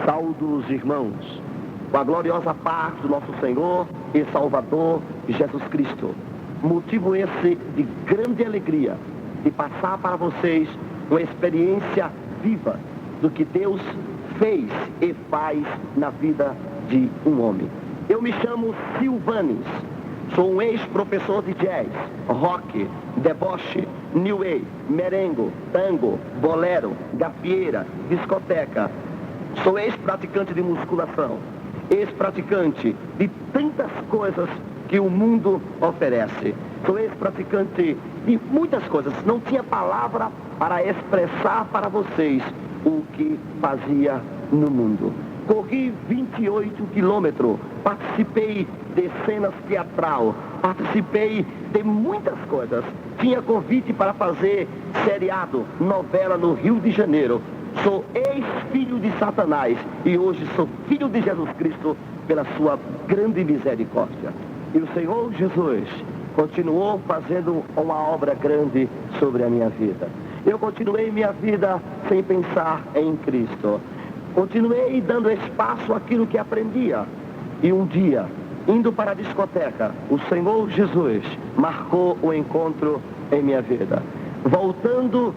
Saúdo os irmãos, com a gloriosa paz do nosso Senhor e Salvador Jesus Cristo. Motivo esse de grande alegria de passar para vocês uma experiência viva do que Deus fez e faz na vida de um homem. Eu me chamo Silvanes, sou um ex-professor de jazz, rock, deboche, new wave, merengue, tango, bolero, gafieira, discoteca. Sou ex-praticante de musculação, ex-praticante de tantas coisas que o mundo oferece. Sou ex-praticante de muitas coisas. Não tinha palavra para expressar para vocês o que fazia no mundo. Corri 28 quilômetros, participei de cenas teatral, participei de muitas coisas. Tinha convite para fazer seriado, novela no Rio de Janeiro. Sou ex-filho de Satanás e hoje sou filho de Jesus Cristo pela sua grande misericórdia. E o Senhor Jesus continuou fazendo uma obra grande sobre a minha vida. Eu continuei minha vida sem pensar em Cristo. Continuei dando espaço àquilo que aprendia. E um dia, indo para a discoteca, o Senhor Jesus marcou o encontro em minha vida. Voltando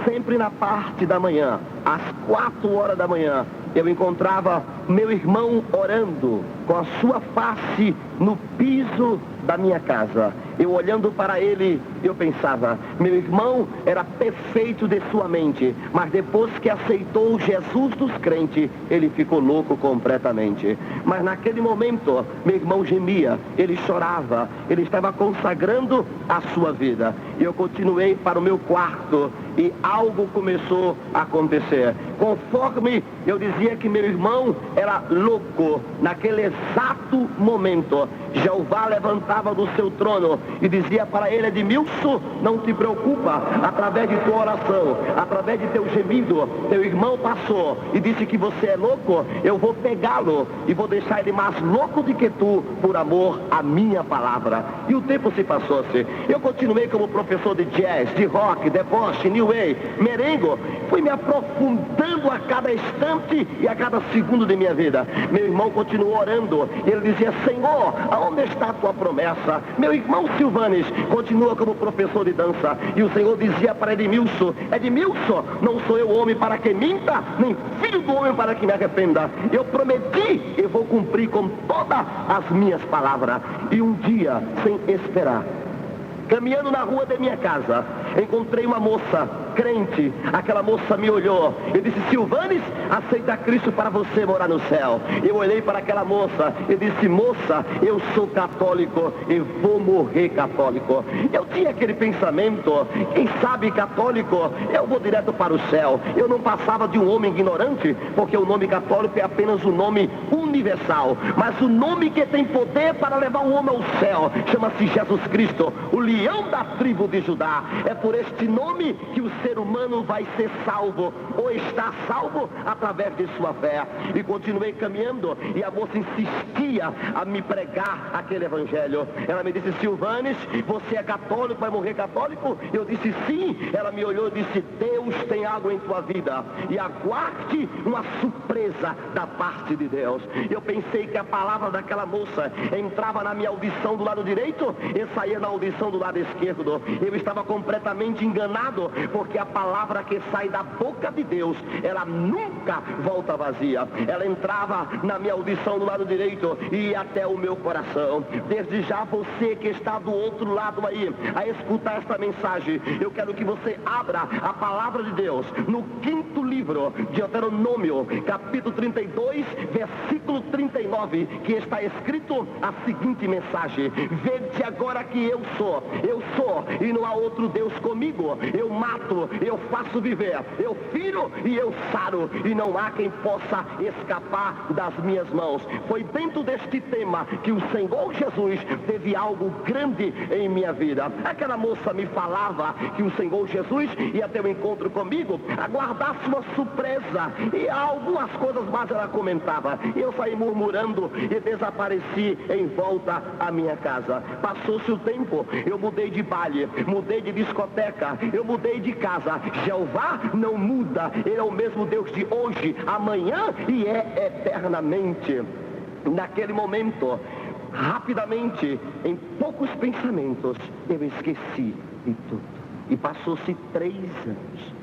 sempre na parte da manhã, às 4 horas da manhã, eu encontrava meu irmão orando com a sua face no piso da minha casa. Eu olhando para ele, eu pensava, meu irmão era perfeito de sua mente, mas depois que aceitou Jesus dos crentes, ele ficou louco completamente. Mas naquele momento, meu irmão gemia, ele chorava, ele estava consagrando a sua vida. E eu continuei para o meu quarto e algo começou a acontecer. Conforme eu dizia que meu irmão era louco, naquele exato momento, Jeová levantava do seu trono e dizia para ele: Edmilson, não te preocupa, através de tua oração, através de teu gemido, teu irmão passou e disse que você é louco, eu vou pegá-lo e vou deixar ele mais louco do que tu, por amor à minha palavra. E o tempo se passou-se. Eu continuei como professor de jazz, de rock, deboche, new wave, merengue, fui me aprofundando a cada instante e a cada segundo de minha vida. Meu irmão continuou orando e ele dizia: Senhor, aonde está a tua promessa? Meu irmão Silvanes continua como professor de dança e o Senhor dizia para Edmilson: Edmilson, não sou eu homem para que minta, nem filho do homem para que me arrependa. Eu prometi e vou cumprir com todas as minhas palavras. E um dia, sem esperar, caminhando na rua de minha casa, encontrei uma moça crente. Aquela moça me olhou e disse: Silvanes, aceita Cristo para você morar no céu. Eu olhei para aquela moça e disse: moça, eu sou católico e vou morrer católico. Eu tinha aquele pensamento: quem sabe católico, eu vou direto para o céu. Eu não passava de um homem ignorante, porque o nome católico é apenas um nome universal, mas o nome que tem poder para levar o homem ao céu chama-se Jesus Cristo, o leão da tribo de Judá. É por este nome que o ser humano vai ser salvo, ou está salvo através de sua fé. E continuei caminhando e a moça insistia a me pregar aquele evangelho. Ela me disse: Silvanes, você é católico, vai morrer católico? Eu disse sim. Ela me olhou e disse: Deus tem algo em tua vida e aguarde uma surpresa da parte de Deus. Eu pensei que a palavra daquela moça entrava na minha audição do lado direito e saía na audição do lado esquerdo. Eu estava completamente enganado, porque a palavra que sai da boca de Deus, ela nunca volta vazia. Ela entrava na minha audição do lado direito e ia até o meu coração. Desde já, você que está do outro lado aí, a escutar esta mensagem, eu quero que você abra a palavra de Deus no 5º livro de Deuteronômio, capítulo 32, versículo 39, que está escrito a seguinte mensagem: vede agora que eu sou, e não há outro Deus comigo. Eu mato, eu faço viver, eu firo e eu saro, e não há quem possa escapar das minhas mãos. Foi dentro deste tema que o Senhor Jesus teve algo grande em minha vida. Aquela moça me falava que o Senhor Jesus ia ter um encontro comigo, aguardasse uma surpresa, e algumas coisas mais ela comentava. Eu saí murmurando e desapareci em volta à minha casa. Passou-se o tempo, eu mudei de baile, mudei de discoteca, eu mudei de casa. casa. Jeová não muda, Ele é o mesmo Deus de hoje, amanhã e é eternamente. Naquele momento, rapidamente, em poucos pensamentos, eu esqueci de tudo. E passou-se 3 anos.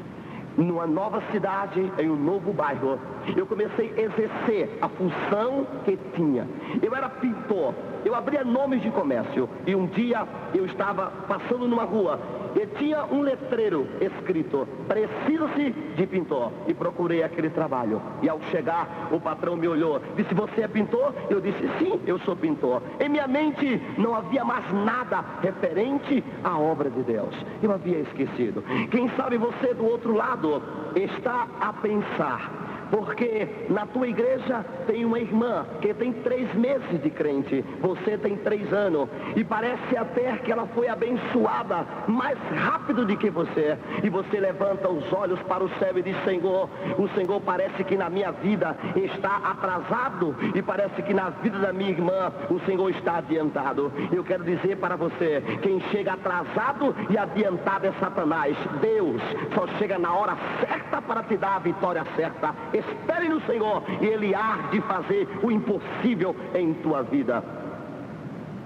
Numa nova cidade, em um novo bairro, eu comecei a exercer a função que tinha. Eu era pintor, eu abria nomes de comércio. E um dia eu estava passando numa rua e tinha um letreiro escrito: precisa-se de pintor. E procurei aquele trabalho. E ao chegar, o patrão me olhou, disse: você é pintor? Eu disse: sim, eu sou pintor. Em minha mente não havia mais nada referente à obra de Deus. Eu havia esquecido. Quem sabe você do outro lado está a pensar, porque na tua igreja tem uma irmã que tem 3 meses de crente, você tem 3 anos, e parece até que ela foi abençoada mais rápido do que você, e você levanta os olhos para o céu e diz: Senhor, o Senhor parece que na minha vida está atrasado, e parece que na vida da minha irmã o Senhor está adiantado. Eu quero dizer para você, quem chega atrasado e adiantado é Satanás. Deus só chega na hora certa para te dar a vitória certa. Espere no Senhor e Ele há de fazer o impossível em tua vida.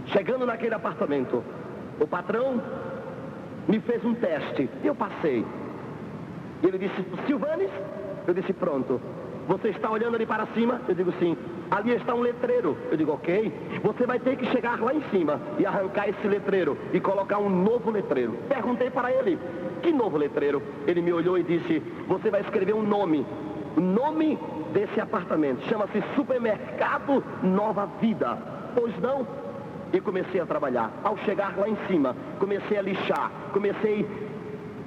Chegando naquele apartamento, o patrão me fez um teste. Eu passei. Ele disse: Silvanes? Eu disse: pronto. Você está olhando ali para cima? Eu digo: sim. Ali está um letreiro. Eu digo: ok. Você vai ter que chegar lá em cima e arrancar esse letreiro e colocar um novo letreiro. Perguntei para ele: que novo letreiro? Ele me olhou e disse: você vai escrever um nome. O nome desse apartamento chama-se Supermercado Nova Vida. Pois não? E comecei a trabalhar. Ao chegar lá em cima, comecei a lixar, comecei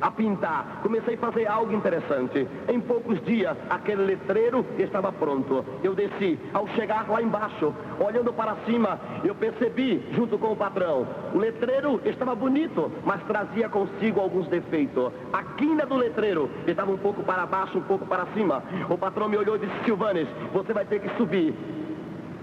a pintar, comecei a fazer algo interessante. Em poucos dias, aquele letreiro estava pronto. Eu desci. Ao chegar lá embaixo, olhando para cima, eu percebi, junto com o patrão, o letreiro estava bonito, mas trazia consigo alguns defeitos. A quina do letreiro estava um pouco para baixo, um pouco para cima. O patrão me olhou e disse: Silvanes, você vai ter que subir.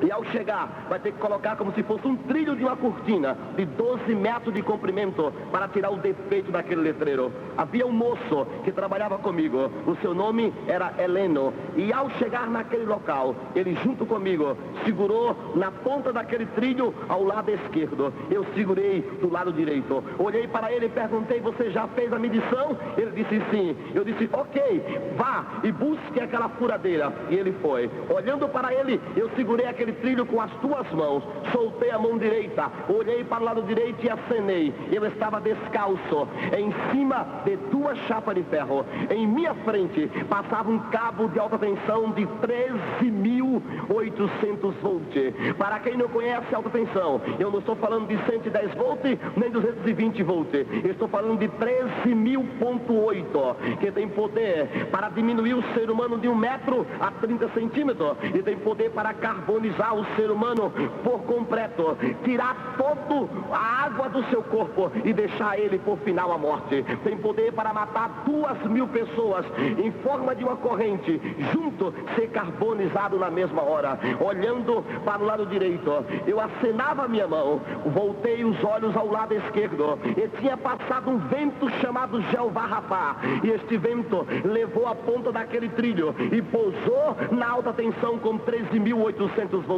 E ao chegar, vai ter que colocar como se fosse um trilho de uma cortina de 12 metros de comprimento para tirar o defeito daquele letreiro. Havia um moço que trabalhava comigo, o seu nome era Heleno. E ao chegar naquele local, ele junto comigo segurou na ponta daquele trilho ao lado esquerdo. Eu segurei do lado direito. Olhei para ele e perguntei: você já fez a medição? Ele disse: sim. Eu disse: ok, vá e busque aquela furadeira. E ele foi. Olhando para ele, eu segurei aquele trilho com as 2 mãos, soltei a mão direita, olhei para o lado direito e acenei. Eu estava descalço, em cima de 2 chapas de ferro. Em minha frente passava um cabo de alta tensão de 13.800 volts. Para quem não conhece alta tensão, eu não estou falando de 110 volts nem 220 volts, eu estou falando de 13.000.8, que tem poder para diminuir o ser humano de 1 metro a 30 centímetros, e tem poder para carbonizar o ser humano por completo, tirar toda a água do seu corpo e deixar ele por final a morte. Tem poder para matar 2.000 pessoas em forma de uma corrente, junto, ser carbonizado na mesma hora. Olhando para o lado direito, eu acenava a minha mão, voltei os olhos ao lado esquerdo e tinha passado um vento chamado Jeová Rapá, e este vento levou a ponta daquele trilho e pousou na alta tensão com 13.800 volts.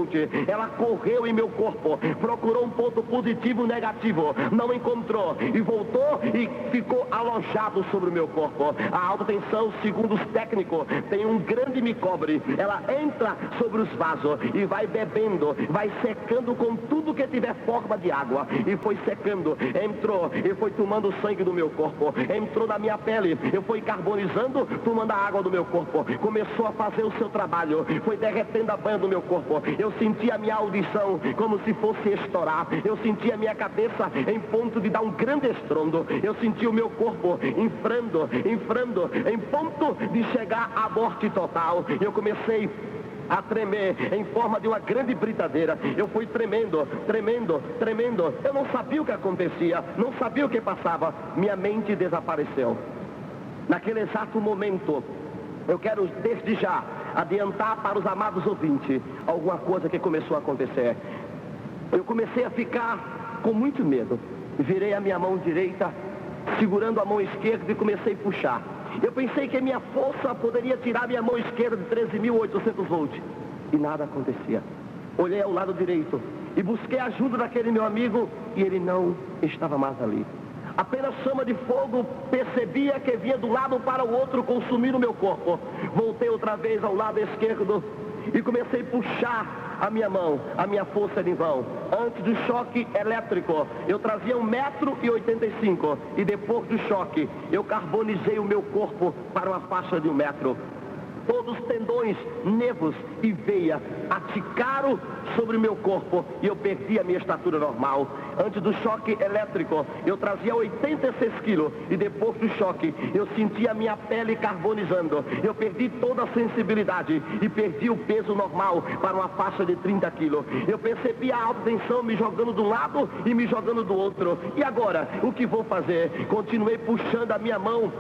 Ela correu em meu corpo, procurou um ponto positivo e negativo, não encontrou, e voltou e ficou alojado sobre o meu corpo. A alta tensão, segundo os técnicos, tem um grande microbe. Ela entra sobre os vasos e vai bebendo, vai secando com tudo que tiver forma de água, e foi secando, entrou e foi tomando o sangue do meu corpo, entrou na minha pele, eu fui carbonizando, tomando a água do meu corpo, começou a fazer o seu trabalho, foi derretendo a banha do meu corpo. Eu senti a minha audição como se fosse estourar. Eu senti a minha cabeça em ponto de dar um grande estrondo. Eu senti o meu corpo infrando, em ponto de chegar à morte total. Eu comecei a tremer em forma de uma grande britadeira. Eu fui tremendo. Eu não sabia o que acontecia, não sabia o que passava. Minha mente desapareceu. Naquele exato momento, eu quero desde já adiantar para os amados ouvintes alguma coisa que começou a acontecer. Eu comecei a ficar com muito medo. Virei a minha mão direita segurando a mão esquerda e comecei a puxar. Eu pensei que a minha força poderia tirar minha mão esquerda de 13.800 volts. E nada acontecia. Olhei ao lado direito e busquei a ajuda daquele meu amigo e ele não estava mais ali. Apenas chama de fogo, percebia que vinha do lado para o outro consumir o meu corpo. Voltei outra vez ao lado esquerdo e comecei a puxar a minha mão. A minha força era em vão. Antes do choque elétrico, eu trazia 1,85 m e depois do choque, eu carbonizei o meu corpo para uma faixa de 1 metro. Todos os tendões, nervos e veia aticaram sobre o meu corpo e eu perdi a minha estatura normal. Antes do choque elétrico, eu trazia 86 quilos e depois do choque, eu sentia a minha pele carbonizando. Eu perdi toda a sensibilidade e perdi o peso normal para uma faixa de 30 quilos. Eu percebi a alta tensão me jogando de um lado e me jogando do outro. E agora, o que vou fazer? Continuei puxando a minha mão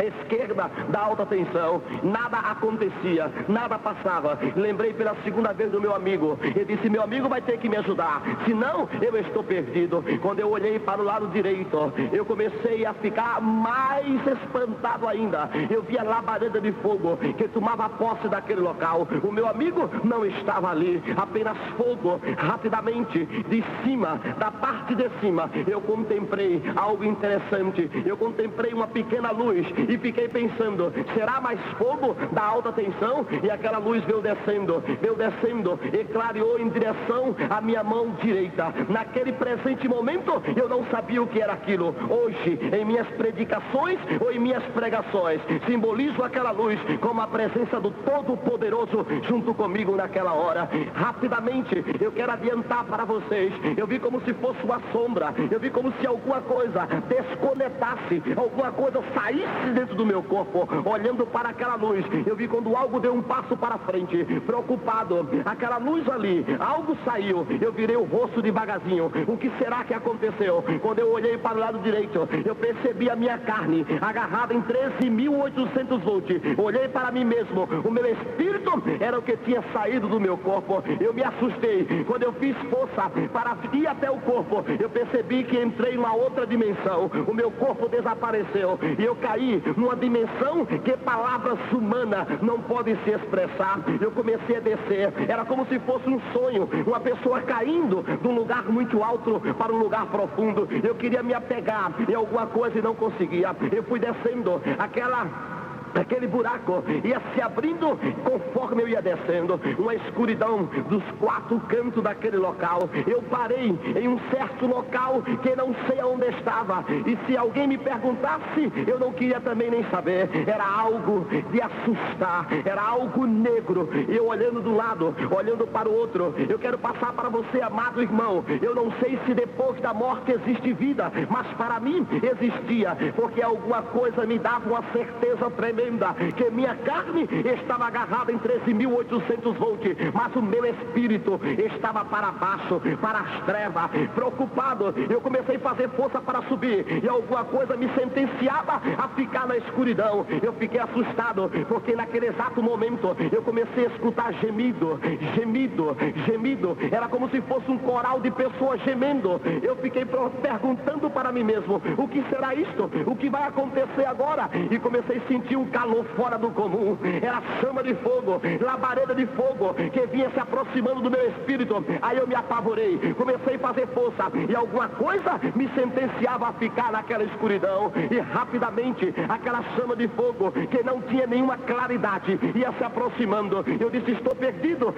esquerda da alta tensão, nada acontecia, nada passava. Lembrei pela segunda vez do meu amigo. Ele disse: meu amigo vai ter que me ajudar, senão eu estou perdido. Quando eu olhei para o lado direito, eu comecei a ficar mais espantado ainda. Eu vi a labareda de fogo que tomava posse daquele local. O meu amigo não estava ali, apenas fogo. Rapidamente, de cima, da parte de cima, eu contemplei algo interessante. Eu contemplei uma pequena luz e fiquei pensando: será mais fogo da alta tensão? E aquela luz veio descendo e clareou em direção à minha mão direita. Naquele presente momento eu não sabia o que era aquilo. Hoje, em minhas predicações ou em minhas pregações, simbolizo aquela luz como a presença do Todo-Poderoso junto comigo naquela hora. Rapidamente eu quero adiantar para vocês, eu vi como se fosse uma sombra, eu vi como se alguma coisa desconectasse, alguma coisa saísse dentro do meu corpo. Olhando para aquela luz, eu vi quando algo deu um passo para frente, preocupado. Aquela luz ali, algo saiu, eu virei o rosto devagarzinho. O que será que aconteceu? Quando eu olhei para o lado direito, eu percebi a minha carne agarrada em 13.800 volts. Olhei para mim mesmo, o meu espírito era o que tinha saído do meu corpo. Eu me assustei. Quando eu fiz força para ir até o corpo, eu percebi que entrei em uma outra dimensão. O meu corpo desapareceu e eu caí numa dimensão que palavras humanas não podem se expressar. Eu comecei a descer, era como se fosse um sonho, uma pessoa caindo de um lugar muito alto para um lugar profundo. Eu queria me apegar em alguma coisa e não conseguia. Eu fui descendo, aquele buraco ia se abrindo conforme eu ia descendo, uma escuridão dos 4 cantos daquele local. Eu parei em um certo local que não sei aonde estava, e se alguém me perguntasse, eu não queria também nem saber. Era algo de assustar, era algo negro. Eu olhando do lado, olhando para o outro. Eu quero passar para você, amado irmão, eu não sei se depois da morte existe vida, mas para mim existia, porque alguma coisa me dava uma certeza tremenda que minha carne estava agarrada em 13.800 volts, mas o meu espírito estava para baixo, para as trevas. Preocupado, eu comecei a fazer força para subir e alguma coisa me sentenciava a ficar na escuridão. Eu fiquei assustado, porque naquele exato momento eu comecei a escutar gemido. Era como se fosse um coral de pessoas gemendo. Eu fiquei perguntando para mim mesmo: o que será isto? O que vai acontecer agora? E comecei a sentir um calor fora do comum. Era chama de fogo, labareda de fogo que vinha se aproximando do meu espírito. Aí eu me apavorei, comecei a fazer força e alguma coisa me sentenciava a ficar naquela escuridão. E rapidamente aquela chama de fogo que não tinha nenhuma claridade ia se aproximando. Eu disse: estou perdido.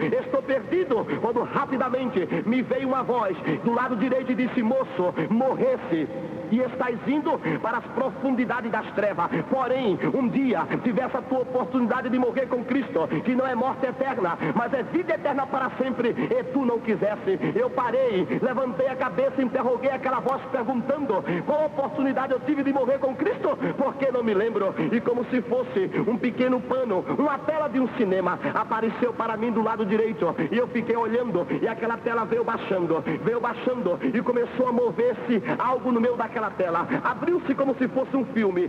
Quando rapidamente me veio uma voz do lado direito e disse: moço, morresse e estás indo para as profundidades das trevas. Porém, um dia tivesse a tua oportunidade de morrer com Cristo, que não é morte eterna, mas é vida eterna para sempre, e tu não quisesse. Eu parei, levantei a cabeça e interroguei aquela voz perguntando: qual oportunidade eu tive de morrer com Cristo? Porque não me lembro. E como se fosse um pequeno pano, uma tela de um cinema apareceu para mim do lado direito, e eu fiquei olhando, e aquela tela veio baixando, e começou a mover-se algo no meio daquela tela. Abriu-se como se fosse um filme.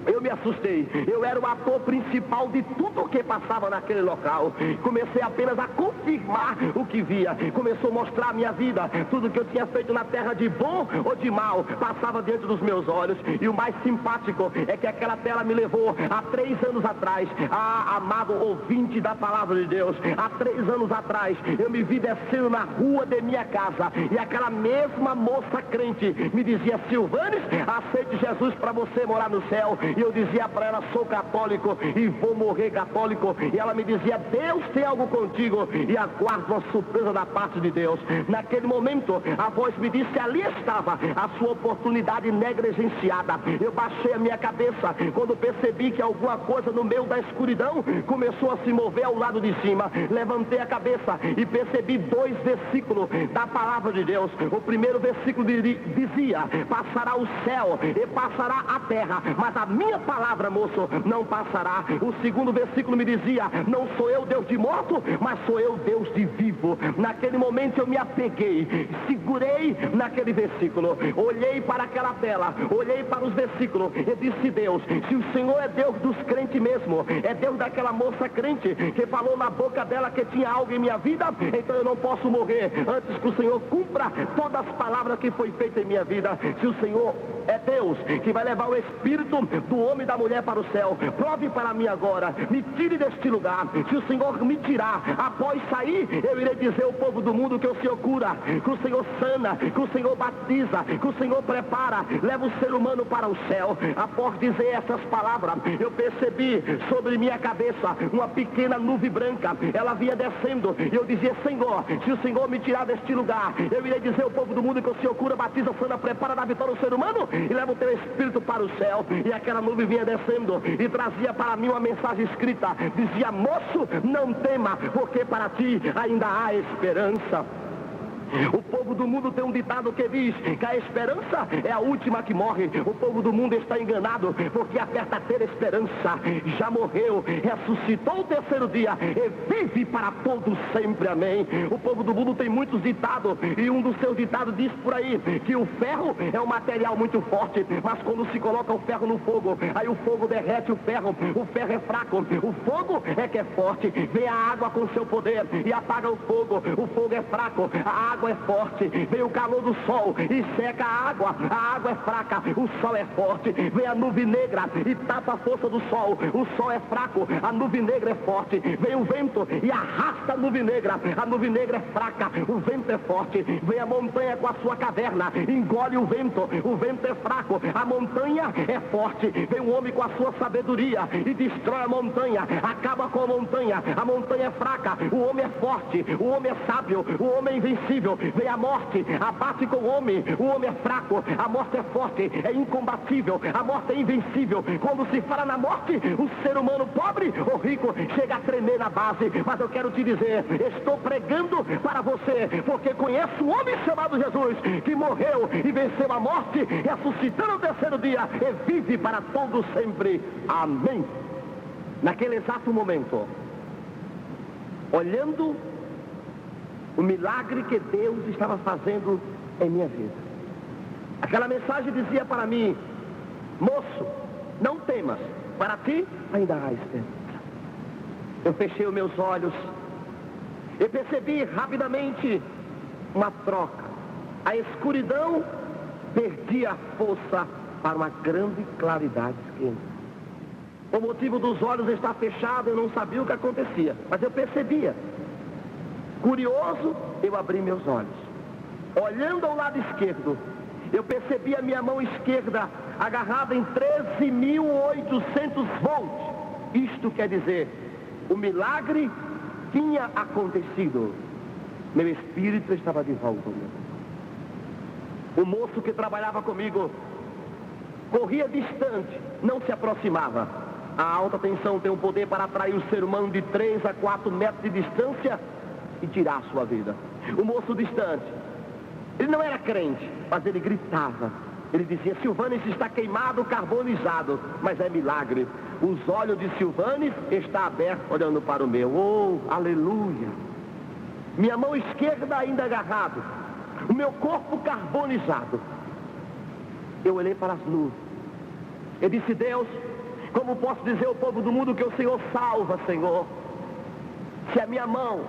Eu eu me assustei. Eu era o ator principal de tudo o que passava naquele local. Comecei apenas a confirmar o que via. Começou a mostrar a minha vida. Tudo que eu tinha feito na terra de bom ou de mal passava diante dos meus olhos. E o mais simpático é que aquela tela me levou há 3 anos atrás. Amado ouvinte da palavra de Deus, há 3 anos atrás eu me vi descendo na rua de minha casa e aquela mesma moça crente me dizia: Silvanes, aceite Jesus para você morar no céu. E eu dizia para ela: sou católico e vou morrer católico. E ela me dizia: Deus tem algo contigo e aguardo uma surpresa da parte de Deus. Naquele momento a voz me disse que ali estava a sua oportunidade negligenciada. Eu baixei a minha cabeça quando percebi que alguma coisa no meio da escuridão começou a se mover ao lado de cima. Levantei a cabeça e percebi 2 versículos da palavra de Deus. O primeiro versículo dizia: passará o céu e passará a terra, mas a minha palavra, moço, não passará. O segundo versículo me dizia: não sou eu Deus de morto, mas sou eu Deus de vivo. Naquele momento eu me apeguei, segurei naquele versículo, olhei para aquela tela, olhei para os versículos e disse: Deus, se o Senhor é Deus dos crentes mesmo, é Deus daquela moça crente que falou na boca dela que tinha algo em minha vida, então eu não posso morrer antes que o Senhor cumpra todas as palavras que foi feita em minha vida. Se o Senhor é Deus que vai levar o espírito do homem e da mulher para o céu, prove para mim agora, me tire deste lugar. Se o Senhor me tirar, após sair, eu irei dizer ao povo do mundo que o Senhor cura, que o Senhor sana, que o Senhor batiza, que o Senhor prepara, leva o ser humano para o céu. Após dizer essas palavras, eu percebi sobre minha cabeça uma pequena nuvem branca. Ela vinha descendo e eu dizia: Senhor, se o Senhor me tirar deste lugar, eu irei dizer ao povo do mundo que o Senhor cura, batiza, sana, prepara, dá vitória ao ser humano e leva o teu espírito para o céu. E aquela nuvem vinha descendo e trazia para mim uma mensagem escrita. Dizia: moço, não tema, porque para ti ainda há esperança. O povo do mundo tem um ditado que diz que a esperança é a última que morre. O povo do mundo está enganado, porque a verdadeira esperança já morreu, ressuscitou o terceiro dia e vive para todo sempre, amém. O povo do mundo tem muitos ditados, e um dos seus ditados diz por aí que o ferro é um material muito forte, mas quando se coloca o ferro no fogo, aí o fogo derrete o ferro é fraco, o fogo é que é forte. Vem a água com seu poder e apaga o fogo é fraco, a água é forte. Vem o calor do sol e seca a água é fraca, o sol é forte. Vem a nuvem negra e tapa a força do sol, o sol é fraco, a nuvem negra é forte. Vem o vento e arrasta a nuvem negra é fraca, o vento é forte. Vem a montanha com a sua caverna, engole o vento é fraco, a montanha é forte. Vem o homem com a sua sabedoria e destrói a montanha, acaba com a montanha é fraca, o homem é forte, o homem é sábio, o homem é invencível. Vem a morte, abate com o homem é fraco, a morte é forte, é incombatível, a morte é invencível. Quando se fala na morte, o ser humano pobre ou rico chega a tremer na base. Mas eu quero te dizer, estou pregando para você, porque conheço um homem chamado Jesus, que morreu e venceu a morte, ressuscitando no terceiro dia e vive para todo sempre, amém. Naquele exato momento, olhando o milagre que Deus estava fazendo em minha vida, aquela mensagem dizia para mim: moço, não temas, para ti ainda há esperança. Eu fechei os meus olhos e percebi rapidamente uma troca. A escuridão perdia a força para uma grande claridade esquenta. O motivo dos olhos estar fechados, eu não sabia o que acontecia, mas eu percebia. Curioso, eu abri meus olhos. Olhando ao lado esquerdo, eu percebi a minha mão esquerda agarrada em 13.800 volts. Isto quer dizer, o milagre tinha acontecido. Meu espírito estava de volta. O moço que trabalhava comigo corria distante, não se aproximava. A alta tensão tem o poder para atrair o ser humano de 3 a 4 metros de distância e tirar a sua vida. O moço distante, ele não era crente, mas ele gritava. Ele dizia: Silvanes está queimado, carbonizado, mas é milagre. Os olhos de Silvanes estão abertos olhando para o meu. Oh, aleluia! Minha mão esquerda ainda agarrada, o meu corpo carbonizado. Eu olhei para as nuvens. Eu disse: Deus, Como posso dizer ao povo do mundo que o Senhor salva, Senhor? Se a minha mão,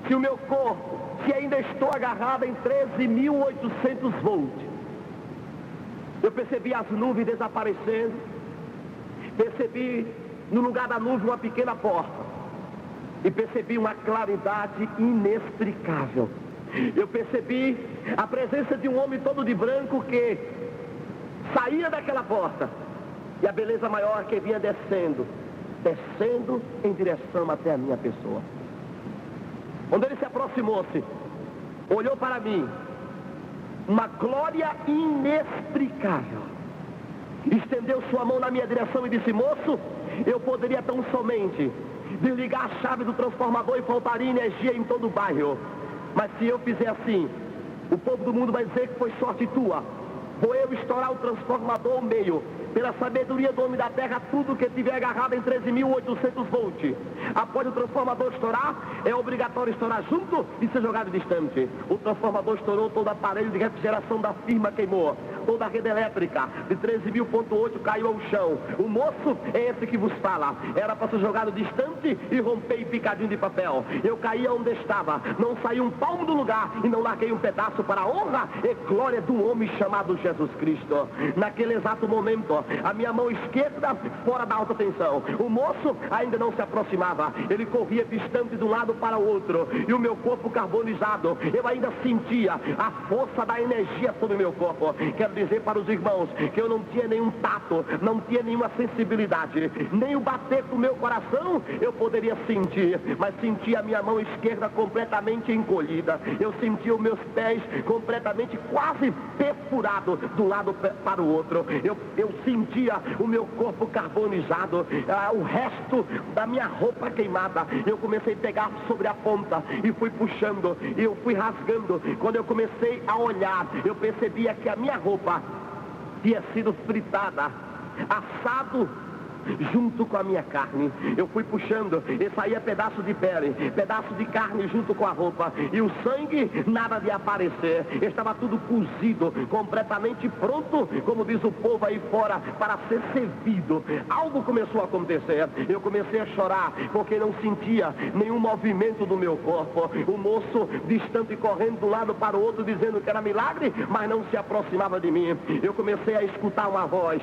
se o meu corpo, se ainda estou agarrado em 13.800 volts. Eu percebi as nuvens desaparecendo, percebi no lugar da nuvem uma pequena porta, e percebi uma claridade inexplicável. Eu percebi a presença de um homem todo de branco que saía daquela porta, e a beleza maior que vinha descendo em direção até a minha pessoa. Quando ele se aproximou-se, olhou para mim, uma glória inexplicável, estendeu sua mão na minha direção e disse: moço, eu poderia tão somente desligar a chave do transformador e faltaria energia em todo o bairro, mas se eu fizer assim, o povo do mundo vai dizer que foi sorte tua. Vou eu estourar o transformador ao meio, pela sabedoria do homem da terra, tudo que tiver agarrado em 13.800 volts. Após o transformador estourar, é obrigatório estourar junto e ser jogado distante. O transformador estourou, todo o aparelho de refrigeração da firma queimou, toda a rede elétrica de 13.800 caiu ao chão. O moço é esse que vos fala. Era para ser jogado distante e romper em picadinho de papel. Eu caí onde estava, não saí um palmo do lugar e não larguei um pedaço para a honra e glória de um homem chamado Jesus Cristo. Naquele exato momento, a minha mão esquerda fora da alta tensão. O moço ainda não se aproximava. Ele corria distante de um lado para o outro. E o meu corpo carbonizado, eu ainda sentia a força da energia sobre o meu corpo. Quero dizer para os irmãos que eu não tinha nenhum tato, não tinha nenhuma sensibilidade, nem o bater do meu coração eu poderia sentir, mas sentia a minha mão esquerda completamente encolhida. Eu sentia os meus pés completamente quase perfurados de um lado para o outro. Eu sentia o meu corpo carbonizado, o resto da minha roupa queimada. Eu comecei a pegar sobre a ponta e fui puxando, e eu fui rasgando. Quando eu comecei a olhar, eu percebia que a minha roupa tinha sido fritada, assado junto com a minha carne. Eu fui puxando e saía pedaço de pele, pedaço de carne junto com a roupa, e o sangue nada de aparecer. Estava tudo cozido, completamente pronto, como diz o povo aí fora, para ser servido. Algo começou a acontecer. Eu comecei a chorar porque não sentia nenhum movimento do meu corpo. O moço distante, correndo de um lado para o outro, dizendo que era milagre, mas não se aproximava de mim. Eu comecei a escutar uma voz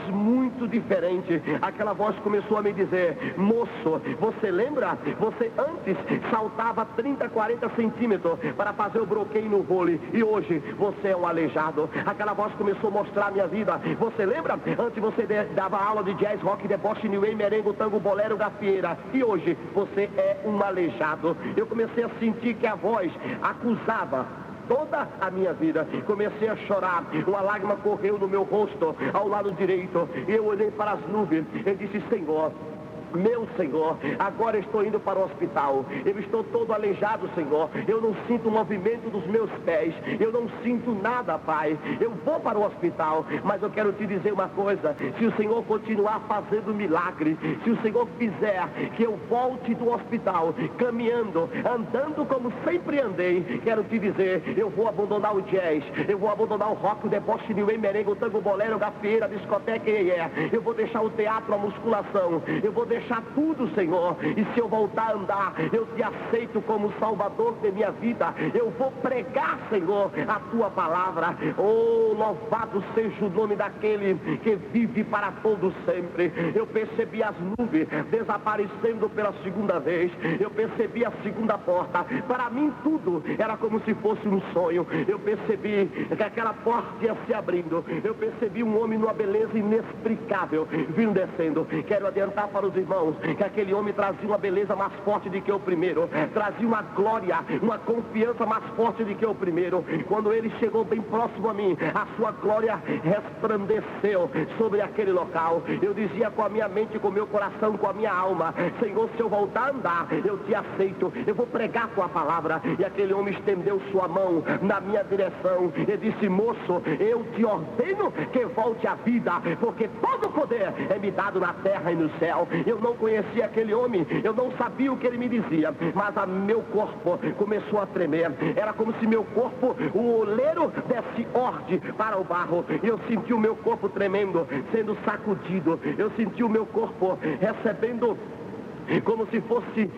muito diferente. Aquela voz começou a me dizer: moço, você lembra? Você antes saltava 30, 40 centímetros para fazer o bloqueio no vôlei, e hoje você é um aleijado. Aquela voz começou a mostrar a minha vida. Você lembra? Antes você dava aula de jazz, rock, deboche, new wave, merengue, tango, bolero, gafieira, e hoje você é um aleijado. Eu comecei a sentir que a voz acusava toda a minha vida. Comecei a chorar, uma lágrima correu no meu rosto, ao lado direito. Eu olhei para as nuvens e disse: Senhor, meu Senhor, agora estou indo para o hospital. Eu estou todo aleijado, Senhor. Eu não sinto o movimento dos meus pés. Eu não sinto nada, Pai. Eu vou para o hospital, mas eu quero te dizer uma coisa: se o Senhor continuar fazendo milagre, se o Senhor fizer que eu volte do hospital caminhando, andando como sempre andei, quero te dizer, eu vou abandonar o jazz, eu vou abandonar o rock, o deboche, o merengue, o tango, bolero, a gafieira, a discoteca, eu vou deixar o teatro, a musculação, eu vou deixar tudo, Senhor, e se eu voltar a andar, eu te aceito como Salvador de minha vida. Eu vou pregar, Senhor, a tua palavra. Oh, louvado seja o nome daquele que vive para todo sempre. Eu percebi as nuvens desaparecendo pela segunda vez. Eu percebi a segunda porta. Para mim tudo era como se fosse um sonho. Eu percebi que aquela porta ia se abrindo. Eu percebi um homem numa beleza inexplicável vindo descendo. Quero adiantar para os irmãos que aquele homem trazia uma beleza mais forte do que o primeiro, trazia uma glória, uma confiança mais forte do que o primeiro. Quando ele chegou bem próximo a mim, a sua glória resplandeceu sobre aquele local. Eu dizia com a minha mente, com o meu coração, com a minha alma: Senhor, se eu voltar a andar, eu te aceito, eu vou pregar a tua palavra. E aquele homem estendeu sua mão na minha direção e disse: moço, eu te ordeno que volte à vida, porque todo o poder é me dado na terra e no céu. Eu Eu não conhecia aquele homem, eu não sabia o que ele me dizia, mas meu corpo começou a tremer. Era como se meu corpo, o oleiro, desse ordem para o barro. Eu senti o meu corpo tremendo, sendo sacudido. Eu senti o meu corpo recebendo como se fosse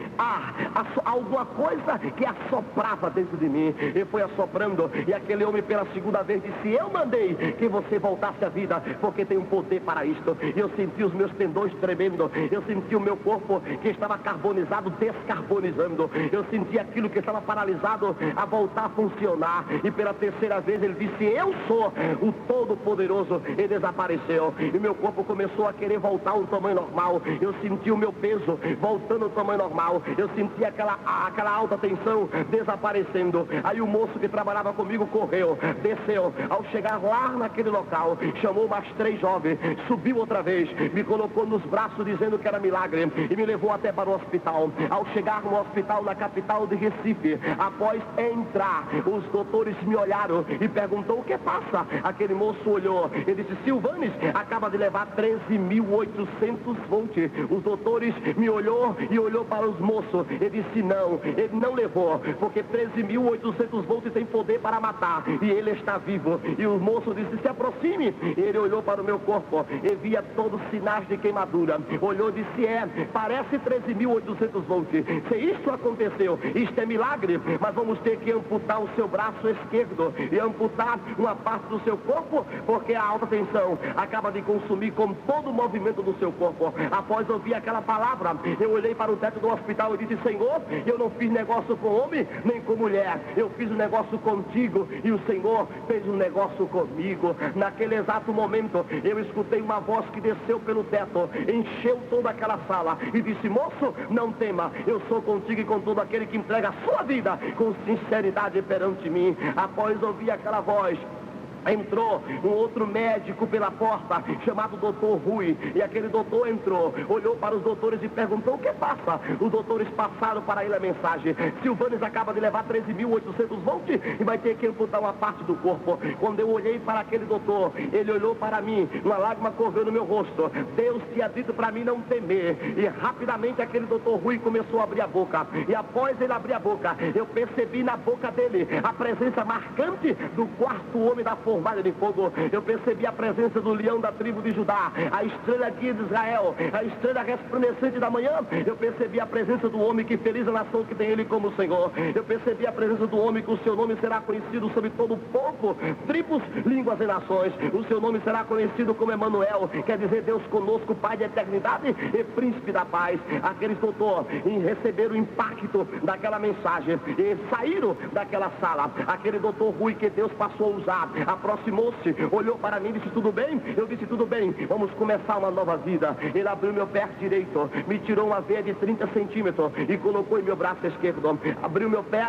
alguma coisa que assoprava dentro de mim. E foi assoprando, e aquele homem pela segunda vez disse: eu mandei que você voltasse à vida, porque tem um poder para isto. E eu senti os meus tendões tremendo, eu senti o meu corpo que estava carbonizado descarbonizando, eu senti aquilo que estava paralisado a voltar a funcionar. E pela terceira vez ele disse: eu sou o Todo-Poderoso, e desapareceu. E meu corpo começou a querer voltar ao tamanho normal. Eu senti o meu peso voltando ao tamanho normal. Eu senti aquela alta tensão desaparecendo. Aí o moço que trabalhava comigo correu, desceu. Ao chegar lá naquele local, chamou mais 3 jovens, subiu outra vez, me colocou nos braços dizendo que era milagre, e me levou até para o hospital. Ao chegar no hospital na capital de Recife, após entrar, os doutores me olharam e perguntou: o que passa? Aquele moço olhou e disse: Silvanes acaba de levar 13.800 volts. Os doutores me olhou e olhou para os moços e disse: não, ele não levou, porque 13.800 volts tem poder para matar, e ele está vivo. E o moço disse: se aproxime. E ele olhou para o meu corpo e via todos os sinais de queimadura. Olhou e disse: parece 13.800 volts. Se isso aconteceu, isto é milagre, mas vamos ter que amputar o seu braço esquerdo e amputar uma parte do seu corpo, porque a alta tensão acaba de consumir com todo o movimento do seu corpo. Após ouvir aquela palavra, eu olhei para o teto do hospital e disse: Senhor, eu não fiz negócio com homem nem com mulher, eu fiz um negócio contigo, e o Senhor fez um negócio comigo. Naquele exato momento eu escutei uma voz que desceu pelo teto, encheu toda aquela sala e disse: moço, não tema, eu sou contigo e com todo aquele que entrega a sua vida com sinceridade perante mim. Após ouvir aquela voz, entrou um outro médico pela porta, chamado Dr. Rui, e aquele doutor entrou, olhou para os doutores e perguntou: o que passa? Os doutores passaram para ele a mensagem: Silvanes acaba de levar 13.800 volts e vai ter que amputar uma parte do corpo. Quando eu olhei para aquele doutor, ele olhou para mim, uma lágrima correu no meu rosto. Deus tinha dito para mim não temer. E rapidamente aquele doutor Rui começou a abrir a boca, e após ele abrir a boca, eu percebi na boca dele a presença marcante do 4º homem da fornalha de fogo. Eu percebi a presença do leão da tribo de Judá, a estrela guia de Israel, a estrela resplandecente da manhã. Eu percebi a presença do homem que feliz a nação que tem ele como Senhor. Eu percebi a presença do homem que o seu nome será conhecido sobre todo o povo, tribos, línguas e nações. O seu nome será conhecido como Emanuel, quer dizer Deus conosco, Pai da eternidade e Príncipe da paz. Aqueles doutores receberam o impacto daquela mensagem e saíram daquela sala. Aquele doutor Rui que Deus passou a usar aproximou-se, olhou para mim e disse: tudo bem? Eu disse: tudo bem, vamos começar uma nova vida. Ele abriu meu pé direito, me tirou uma veia de 30 centímetros e colocou em meu braço esquerdo. Abriu meu pé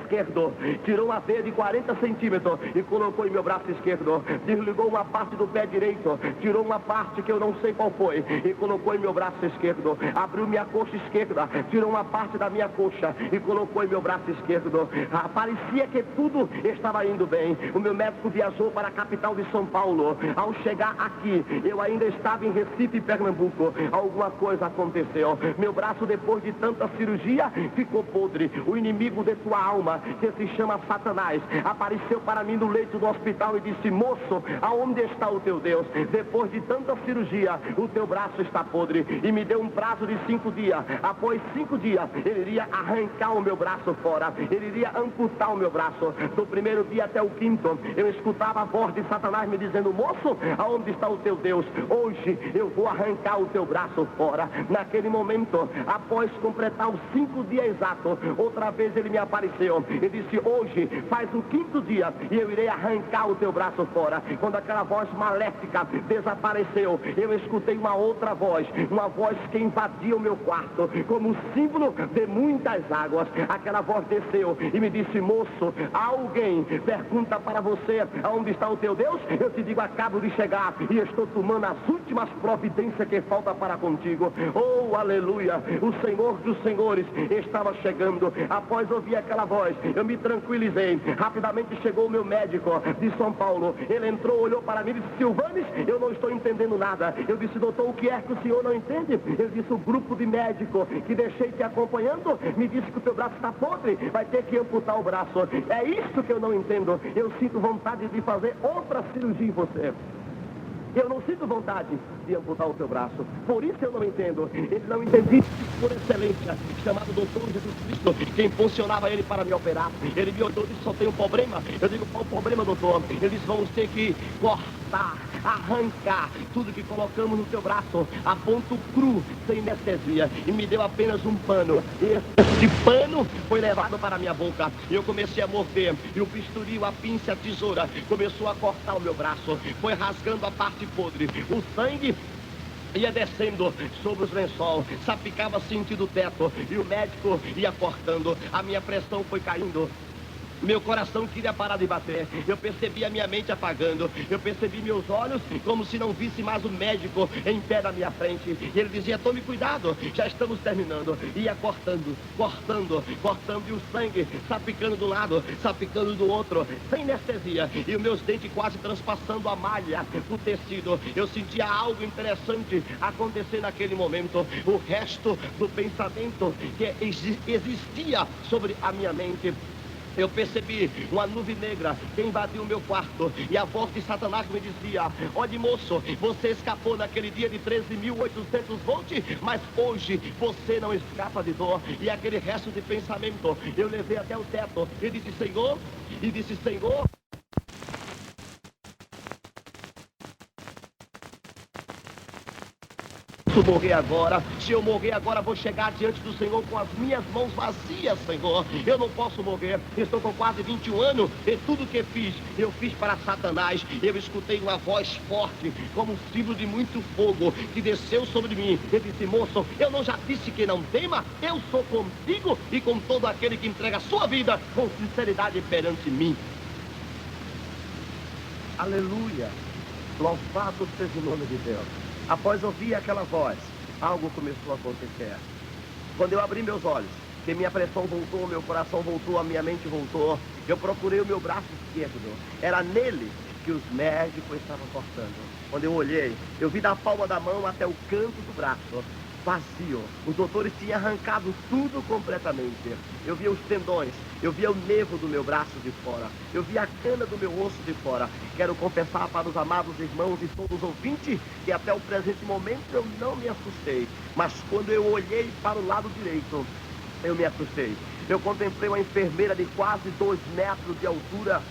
esquerdo, tirou uma veia de 40 centímetros e colocou em meu braço esquerdo. Desligou uma parte do pé direito, tirou uma parte que eu não sei qual foi e colocou em meu braço esquerdo. Abriu minha coxa esquerda, tirou uma parte da minha coxa e colocou em meu braço esquerdo. Parecia que tudo estava indo bem. O meu médico viajou para a capital de São Paulo. Ao chegar aqui, eu ainda estava em Recife, Pernambuco. Alguma coisa aconteceu. Meu braço, depois de tanta cirurgia, ficou podre. O inimigo de tua alma, que se chama Satanás, apareceu para mim no leito do hospital e disse: moço, aonde está o teu Deus? Depois de tanta cirurgia, o teu braço está podre. E me deu um prazo de 5 dias. Após 5 dias, ele iria arrancar o meu braço fora, ele iria amputar o meu braço. Do primeiro dia até o 5º, eu escutava a voz de Satanás me dizendo: moço, aonde está o teu Deus? Hoje eu vou arrancar o teu braço fora. Naquele momento, após completar os 5 dias exatos, outra vez ele me apareceu e disse: hoje faz o 5º dia e eu irei arrancar o teu braço fora. Quando aquela voz maléfica desapareceu, eu escutei uma outra voz, uma voz que invadia o meu quarto como símbolo de muitas águas. Aquela voz desceu e me disse: moço, alguém pergunta para você aonde está o teu Deus? Eu te digo: acabo de chegar e estou tomando as últimas providências que falta para contigo. Oh, aleluia! O Senhor dos Senhores estava chegando. Após ouvir aquela aquela voz, eu me tranquilizei. Rapidamente chegou o meu médico de São Paulo. Ele entrou, olhou para mim e disse: Silvanes, eu não estou entendendo nada. Eu disse: doutor, o que é que o senhor não entende? Ele disse: o grupo de médico que deixei te acompanhando me disse que o teu braço está podre, vai ter que amputar o braço. É isso que eu não entendo. Eu sinto vontade de fazer outra cirurgia em você. Eu não sinto vontade de amputar o teu braço. Por isso eu não entendo. Ele não entendia por excelência, chamado doutor Jesus Cristo, quem funcionava ele para me operar. Ele me olhou e disse: só tem um problema. Eu digo: qual o problema, doutor? Ele disse: vamos ter que cortar, arrancar tudo que colocamos no teu braço a ponto cru, sem anestesia. E me deu apenas um pano. Esse pano foi levado para a minha boca. E eu comecei a morder. E o bisturi, a pinça, a tesoura começou a cortar o meu braço. Foi rasgando a parte podre. O sangue ia descendo sobre os lençol, sapicava sentido o teto, e o médico ia cortando. A minha pressão foi caindo. Meu coração queria parar de bater. Eu percebi a minha mente apagando. Eu percebi meus olhos como se não visse mais o médico em pé na minha frente. E ele dizia: tome cuidado, já estamos terminando. Ia cortando, cortando, cortando. E o sangue sapicando do lado, sapicando do outro, sem anestesia. E os meus dentes quase transpassando a malha do tecido. Eu sentia algo interessante acontecer naquele momento. O resto do pensamento que existia sobre a minha mente. Eu percebi uma nuvem negra que invadiu o meu quarto. E a voz de Satanás me dizia: olha, moço, você escapou naquele dia de 13.800 volts, mas hoje você não escapa de dor. E aquele resto de pensamento eu levei até o teto e disse: Senhor, morrer agora. Se eu morrer agora, vou chegar diante do Senhor com as minhas mãos vazias, Senhor. Eu não posso morrer. Estou com quase 21 anos e tudo que fiz, eu fiz para Satanás. Eu escutei uma voz forte, como um símbolo de muito fogo, que desceu sobre mim. Ele disse: moço, eu não já disse que não tema? Eu sou contigo e com todo aquele que entrega a sua vida com sinceridade perante mim. Aleluia. Louvado seja o nome de Deus. Após ouvir aquela voz, algo começou a acontecer. Quando eu abri meus olhos, que minha pressão voltou, meu coração voltou, a minha mente voltou, eu procurei o meu braço esquerdo. Era nele que os médicos estavam cortando. Quando eu olhei, eu vi da palma da mão até o canto do braço vazio. Os doutores tinham arrancado tudo completamente. Eu via os tendões, eu via o nervo do meu braço de fora, eu via a cana do meu osso de fora. Quero confessar para os amados irmãos e todos os ouvintes que até o presente momento eu não me assustei. Mas quando eu olhei para o lado direito, eu me assustei. Eu contemplei uma enfermeira de quase 2 metros de altura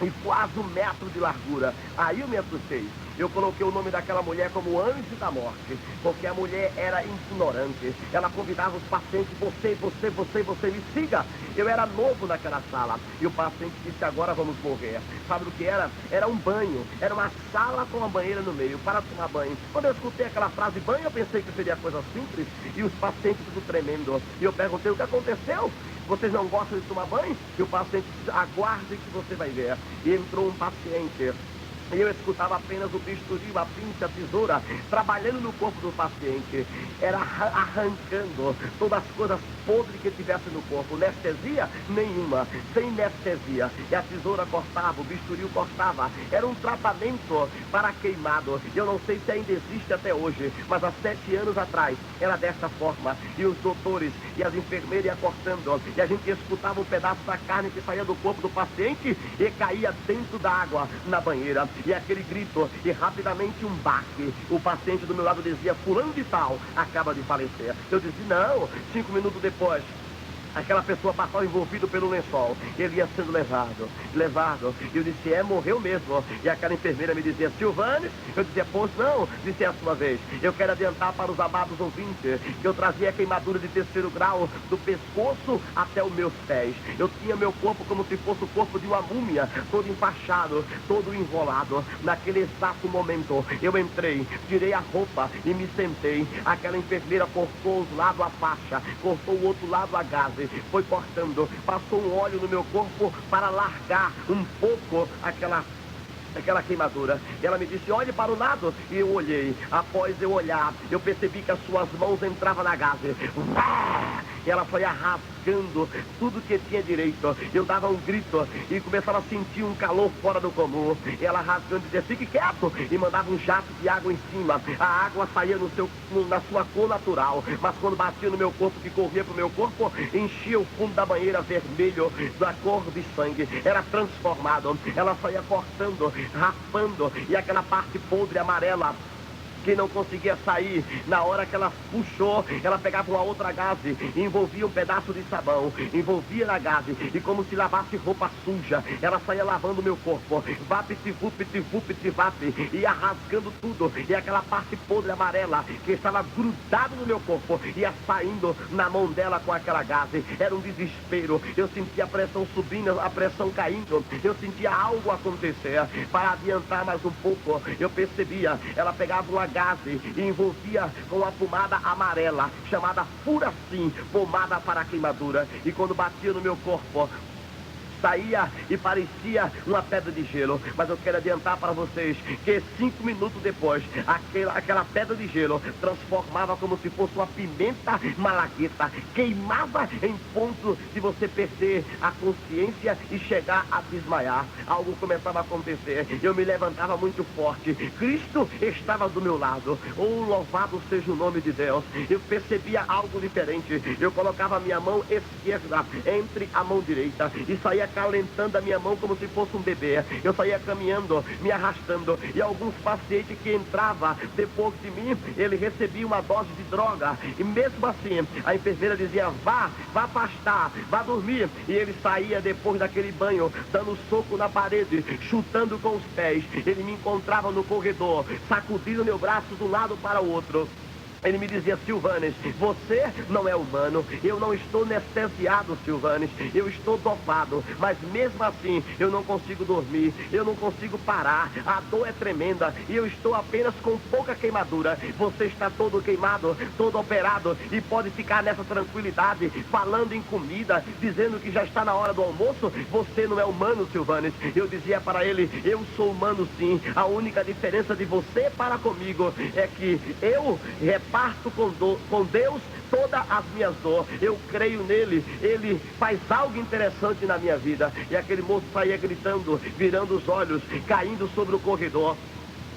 e quase 1 metro de largura. Aí eu me assustei. Eu coloquei o nome daquela mulher como anjo da morte, porque a mulher era ignorante. Ela convidava os pacientes: você, me siga. Eu era novo naquela sala. E o paciente disse: agora vamos morrer. Sabe o que era? Era um banho. Era uma sala com uma banheira no meio para tomar banho. Quando eu escutei aquela frase banho, eu pensei que seria coisa simples. E os pacientes tudo tremendo. E eu perguntei: o que aconteceu? Vocês não gostam de tomar banho? E o paciente disse: aguarde que você vai ver. E entrou um paciente. E eu escutava apenas o bisturi, a pinça, a tesoura, trabalhando no corpo do paciente. Era arrancando todas as coisas podres que tivesse no corpo. Anestesia? Nenhuma. Sem anestesia. E a tesoura cortava, o bisturi cortava. Era um tratamento para queimado. Eu não sei se ainda existe até hoje, mas há 7 anos atrás era dessa forma. E os doutores e as enfermeiras iam cortando. E a gente escutava um pedaço da carne que saía do corpo do paciente e caía dentro da água na banheira. E aquele grito, e rapidamente um baque. O paciente do meu lado dizia: fulano de tal acaba de falecer. Eu dizia: não. 5 minutos depois, aquela pessoa passava envolvido pelo lençol. Ele ia sendo levado. E eu disse: morreu mesmo. E aquela enfermeira me dizia: Silvanes? Eu dizia: pois não. Disse: é a sua vez. Eu quero adiantar para os amados ouvintes que eu trazia a queimadura de 3º grau do pescoço até os meus pés. Eu tinha meu corpo como se fosse o corpo de uma múmia, todo empachado, todo enrolado. Naquele exato momento, eu entrei, tirei a roupa e me sentei. Aquela enfermeira cortou os lados a faixa, cortou o outro lado a gaze, foi cortando, passou um óleo no meu corpo para largar um pouco aquela queimadura. Ela me disse: olhe para o lado. E eu olhei. Após eu olhar, eu percebi que as suas mãos entravam na gaze. E ela foi arrastada rasgando tudo que tinha direito. Eu dava um grito e começava a sentir um calor fora do comum. Ela rasgando e dizia, fique quieto, e mandava um jato de água em cima. A água saía na sua cor natural, mas quando batia no meu corpo, que corria pro meu corpo, enchia o fundo da banheira vermelho, da cor de sangue. Era transformado. Ela saía cortando, raspando, e aquela parte podre amarela que não conseguia sair, na hora que ela puxou, ela pegava uma outra gaze, envolvia um pedaço de sabão, envolvia na gaze, e como se lavasse roupa suja, ela saía lavando o meu corpo, vape, ia rasgando tudo, e aquela parte podre amarela, que estava grudada no meu corpo, ia saindo na mão dela com aquela gaze. Era um desespero. Eu sentia a pressão subindo, a pressão caindo, eu sentia algo acontecer. Para adiantar mais um pouco, eu percebia, ela pegava uma gaze e envolvia com uma pomada amarela, chamada Furacim, pomada para queimadura, e quando batia no meu corpo, saía e parecia uma pedra de gelo. Mas eu quero adiantar para vocês que 5 minutos depois, aquela pedra de gelo transformava como se fosse uma pimenta malagueta, queimava em ponto de você perder a consciência e chegar a desmaiar. Algo começava a acontecer, eu me levantava muito forte, Cristo estava do meu lado. Oh, louvado seja o nome de Deus. Eu percebia algo diferente. Eu colocava a minha mão esquerda entre a mão direita e saía calentando a minha mão como se fosse um bebê. Eu saía caminhando, me arrastando, e alguns pacientes que entravam depois de mim, ele recebia uma dose de droga, e mesmo assim a enfermeira dizia, vá afastar, vá dormir, e ele saía depois daquele banho, dando soco na parede, chutando com os pés. Ele me encontrava no corredor, sacudindo meu braço de um lado para o outro. Ele me dizia, Silvanes, você não é humano, eu não estou anestesiado, Silvanes, eu estou dopado, mas mesmo assim eu não consigo dormir, eu não consigo parar, a dor é tremenda e eu estou apenas com pouca queimadura. Você está todo queimado, todo operado e pode ficar nessa tranquilidade, falando em comida, dizendo que já está na hora do almoço. Você não é humano, Silvanes. Eu dizia para ele, eu sou humano sim, a única diferença de você para comigo é que eu parto com Deus todas as minhas dores, eu creio nele, ele faz algo interessante na minha vida. E aquele moço saía gritando, virando os olhos, caindo sobre o corredor.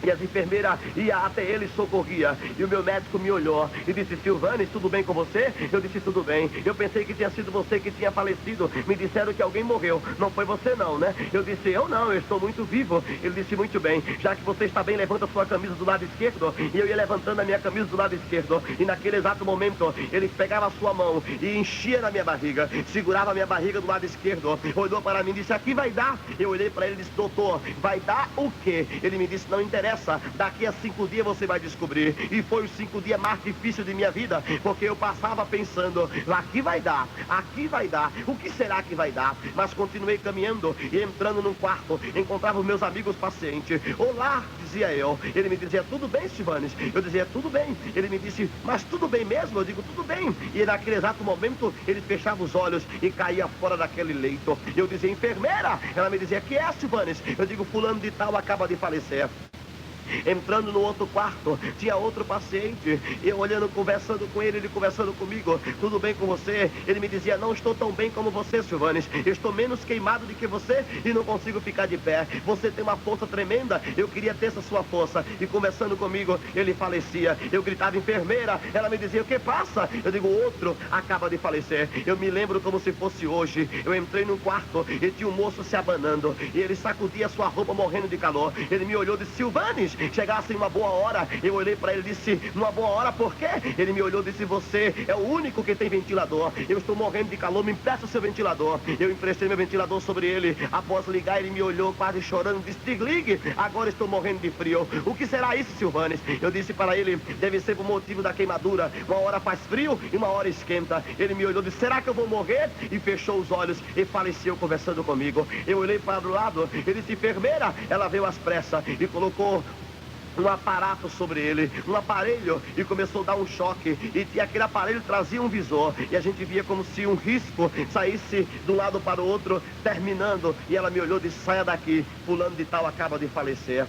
E as enfermeiras iam até ele e socorria. E o meu médico me olhou e disse, Silvanes, tudo bem com você? Eu disse, tudo bem. Eu pensei que tinha sido você que tinha falecido. Me disseram que alguém morreu. Não foi você não, né? Eu disse, eu não, eu estou muito vivo. Ele disse, muito bem. Já que você está bem, levanta sua camisa do lado esquerdo. E eu ia levantando a minha camisa do lado esquerdo. E naquele exato momento, ele pegava a sua mão e enchia na minha barriga. Segurava a minha barriga do lado esquerdo. Olhou para mim e disse, aqui vai dar. Eu olhei para ele e disse, doutor, vai dar o quê? Ele me disse, não interessa. Daqui a 5 dias você vai descobrir. E foi os 5 dias mais difíceis de minha vida, porque eu passava pensando, aqui vai dar, o que será que vai dar? Mas continuei caminhando e entrando num quarto, encontrava os meus amigos pacientes. Olá, dizia eu. Ele me dizia, tudo bem, Silvanes? Eu dizia, tudo bem. Ele me disse, mas tudo bem mesmo? Eu digo, tudo bem. E naquele exato momento, ele fechava os olhos e caía fora daquele leito. Eu dizia, enfermeira. Ela me dizia, que é, Silvanes? Eu digo, fulano de tal acaba de falecer. Entrando no outro quarto, tinha outro paciente, eu olhando, conversando com ele, ele conversando comigo. Tudo bem com você? Ele me dizia, não estou tão bem como você, Silvanes. Eu estou menos queimado do que você e não consigo ficar de pé. Você tem uma força tremenda, eu queria ter essa sua força. E conversando comigo, ele falecia. Eu gritava, enfermeira. Ela me dizia, o que passa? Eu digo, outro acaba de falecer. Eu me lembro como se fosse hoje. Eu entrei num quarto e tinha um moço se abanando, e ele sacudia sua roupa morrendo de calor. Ele me olhou e disse, Silvanes, chegasse em uma boa hora. Eu olhei para ele e disse, numa boa hora, por quê? Ele me olhou e disse, você é o único que tem ventilador. Eu estou morrendo de calor, me empresta seu ventilador. Eu emprestei meu ventilador sobre ele. Após ligar, ele me olhou quase chorando, disse, desligue, agora estou morrendo de frio. O que será isso, Silvanes? Eu disse para ele, deve ser por motivo da queimadura. Uma hora faz frio e uma hora esquenta. Ele me olhou e disse, será que eu vou morrer? E fechou os olhos e faleceu conversando comigo. Eu olhei para o lado, ele disse, enfermeira. Ela veio às pressas e colocou um aparato sobre ele, um aparelho, e começou a dar um choque, e aquele aparelho trazia um visor, e a gente via como se um risco saísse de um lado para o outro, terminando, e ela me olhou e disse, saia daqui, fulano de tal acaba de falecer.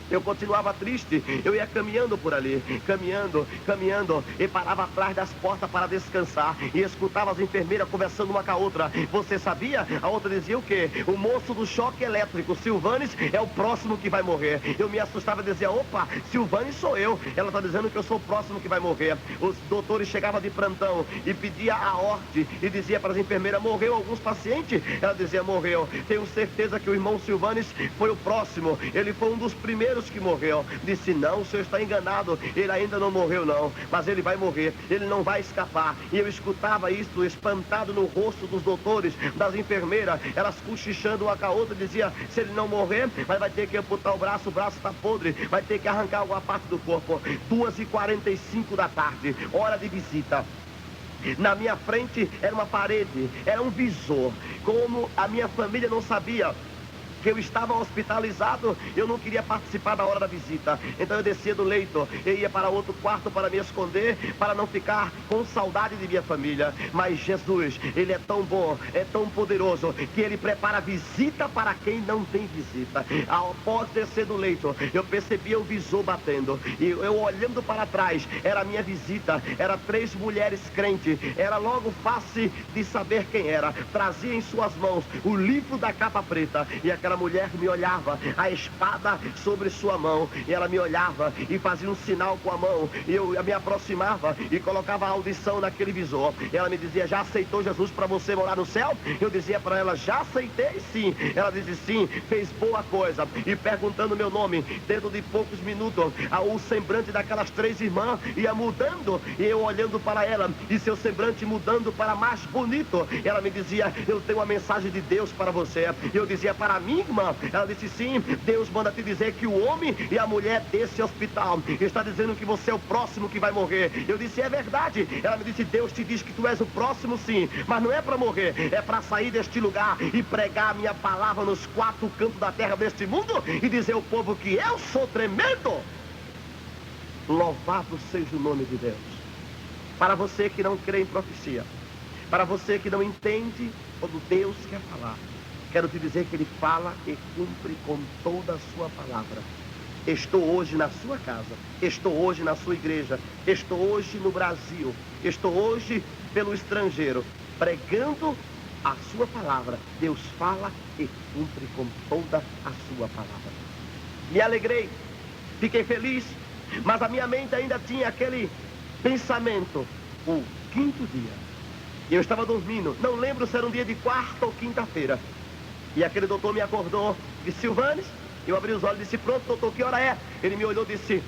Eu continuava triste, eu ia caminhando por ali, caminhando, e parava atrás das portas para descansar, e escutava as enfermeiras conversando uma com a outra. Você sabia? A outra dizia o quê? O moço do choque elétrico, Silvanes, é o próximo que vai morrer. Eu me assustava e dizia, opa, Silvanes sou eu. Ela está dizendo que eu sou o próximo que vai morrer. Os doutores chegavam de plantão e pedia a ordem, e dizia para as enfermeiras, morreu alguns pacientes? Ela dizia, morreu. Tenho certeza que o irmão Silvanes foi o próximo, ele foi um dos primeiros que morreu. Disse, não, o senhor está enganado, ele ainda não morreu não, mas ele vai morrer, ele não vai escapar. E eu escutava isso espantado no rosto dos doutores, das enfermeiras, elas cochichando uma com a outra, dizia, se ele não morrer, mas vai ter que amputar o braço está podre, vai ter que arrancar alguma parte do corpo. 2h45 da tarde, hora de visita. Na minha frente era uma parede, era um visor. Como a minha família não sabia que eu estava hospitalizado, eu não queria participar da hora da visita. Então eu descia do leito, eu ia para outro quarto para me esconder, para não ficar com saudade de minha família. Mas Jesus, Ele é tão bom, é tão poderoso, que Ele prepara visita para quem não tem visita. Após descer do leito, eu percebia o visor batendo, e eu olhando para trás, era a minha visita, era 3 mulheres crentes, era logo fácil de saber quem era. Trazia em suas mãos o livro da capa preta, e aquela mulher me olhava, a espada sobre sua mão, e ela me olhava e fazia um sinal com a mão, e eu me aproximava e colocava a audição naquele visor. Ela me dizia, já aceitou Jesus para você morar no céu? Eu dizia para ela, já aceitei sim. Ela disse sim, fez boa coisa. E perguntando meu nome, dentro de poucos minutos, o semblante daquelas 3 irmãs ia mudando, e eu olhando para ela, e seu semblante mudando para mais bonito. Ela me dizia, eu tenho uma mensagem de Deus para você. Eu dizia, para mim, irmã? Ela disse, sim, Deus manda te dizer que o homem e a mulher desse hospital está dizendo que você é o próximo que vai morrer. Eu disse, é verdade. Ela me disse, Deus te diz que tu és o próximo, sim, mas não é para morrer, é para sair deste lugar e pregar a minha palavra nos 4 cantos da terra deste mundo e dizer ao povo que eu sou tremendo. Louvado seja o nome de Deus. Para você que não crê em profecia, para você que não entende quando Deus quer falar, quero te dizer que Ele fala e cumpre com toda a sua palavra. Estou hoje na sua casa, estou hoje na sua igreja, estou hoje no Brasil, estou hoje pelo estrangeiro, pregando a sua palavra. Deus fala e cumpre com toda a sua palavra. Me alegrei, fiquei feliz, mas a minha mente ainda tinha aquele pensamento, o 5º dia. Eu estava dormindo, não lembro se era um dia de quarta ou quinta-feira. E aquele doutor me acordou, disse, Silvanes, eu abri os olhos e disse, pronto, doutor, que hora é? Ele me olhou e disse,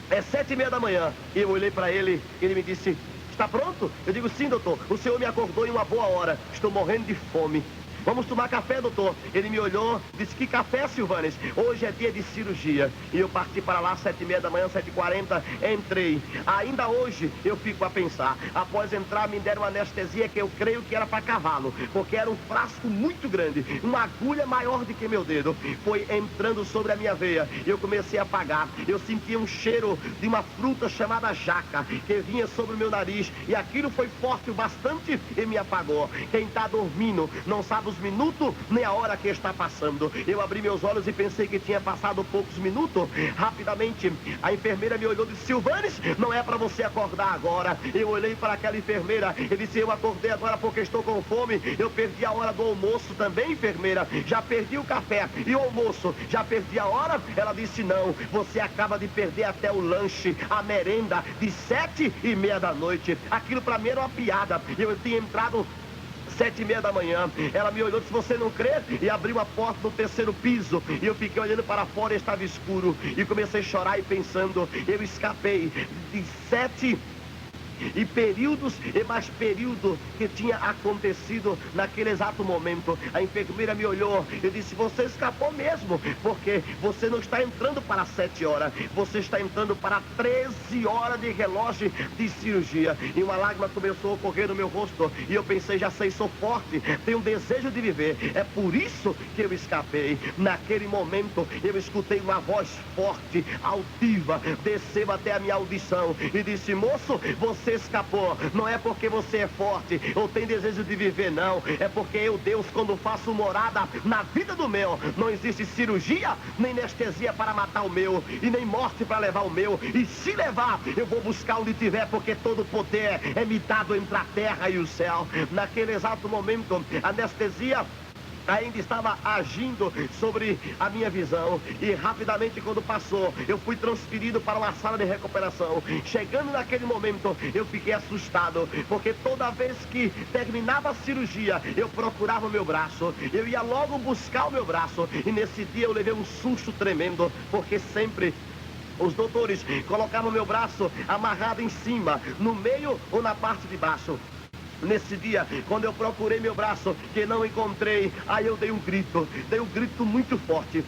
é 7h30 da manhã. E eu olhei para ele, ele me disse, está pronto? Eu digo, sim, doutor, o senhor me acordou em uma boa hora, estou morrendo de fome. Vamos tomar café, doutor? Ele me olhou, disse, que café, Silvanes? Hoje é dia de cirurgia. E eu parti para lá, 7h30 da manhã, 7h40, entrei. Ainda hoje eu fico a pensar. Após entrar, me deram uma anestesia que eu creio que era para cavalo, porque era um frasco muito grande, uma agulha maior do que meu dedo. Foi entrando sobre a minha veia, eu comecei a apagar. Eu sentia um cheiro de uma fruta chamada jaca, que vinha sobre o meu nariz, e aquilo foi forte o bastante e me apagou. Quem está dormindo não sabe os minutos nem a hora que está passando. Eu abri meus olhos e pensei que tinha passado poucos minutos. Rapidamente a enfermeira me olhou e disse, Silvanes, não é para você acordar agora. Eu olhei para aquela enfermeira e disse, eu acordei agora porque estou com fome. Eu perdi a hora do almoço também, enfermeira. Já perdi o café e o almoço, já perdi a hora. Ela disse, não, você acaba de perder até o lanche, a merenda de 7h30 da noite. Aquilo para mim era uma piada. Eu tinha entrado 7h30 da manhã. Ela me olhou e disse, você não crê? E abriu a porta no 3º piso. E eu fiquei olhando para fora e estava escuro. E comecei a chorar e pensando, eu escapei de 7 e períodos e mais período que tinha acontecido naquele exato momento. A enfermeira me olhou e disse, você escapou mesmo, porque você não está entrando para 7 horas, você está entrando para 13 horas de relógio de cirurgia. E uma lágrima começou a correr no meu rosto e eu pensei, já sei, sou forte, tenho um desejo de viver, é por isso que eu escapei. Naquele momento eu escutei uma voz forte, altiva, desceu até a minha audição e disse, moço, você você escapou não é porque você é forte ou tem desejo de viver, não. É porque eu, Deus, quando faço morada na vida do meu, não existe cirurgia, nem anestesia para matar o meu, e nem morte para levar o meu. E se levar, eu vou buscar onde tiver, porque todo poder é me dado entre a terra e o céu. Naquele exato momento, a anestesia ainda estava agindo sobre a minha visão, e rapidamente, quando passou, eu fui transferido para uma sala de recuperação. Chegando naquele momento, eu fiquei assustado, porque toda vez que terminava a cirurgia, eu procurava o meu braço, eu ia logo buscar o meu braço, e nesse dia eu levei um susto tremendo, porque sempre os doutores colocavam meu braço amarrado em cima, no meio ou na parte de baixo. Nesse dia, quando eu procurei meu braço, que não encontrei, aí eu dei um grito muito forte.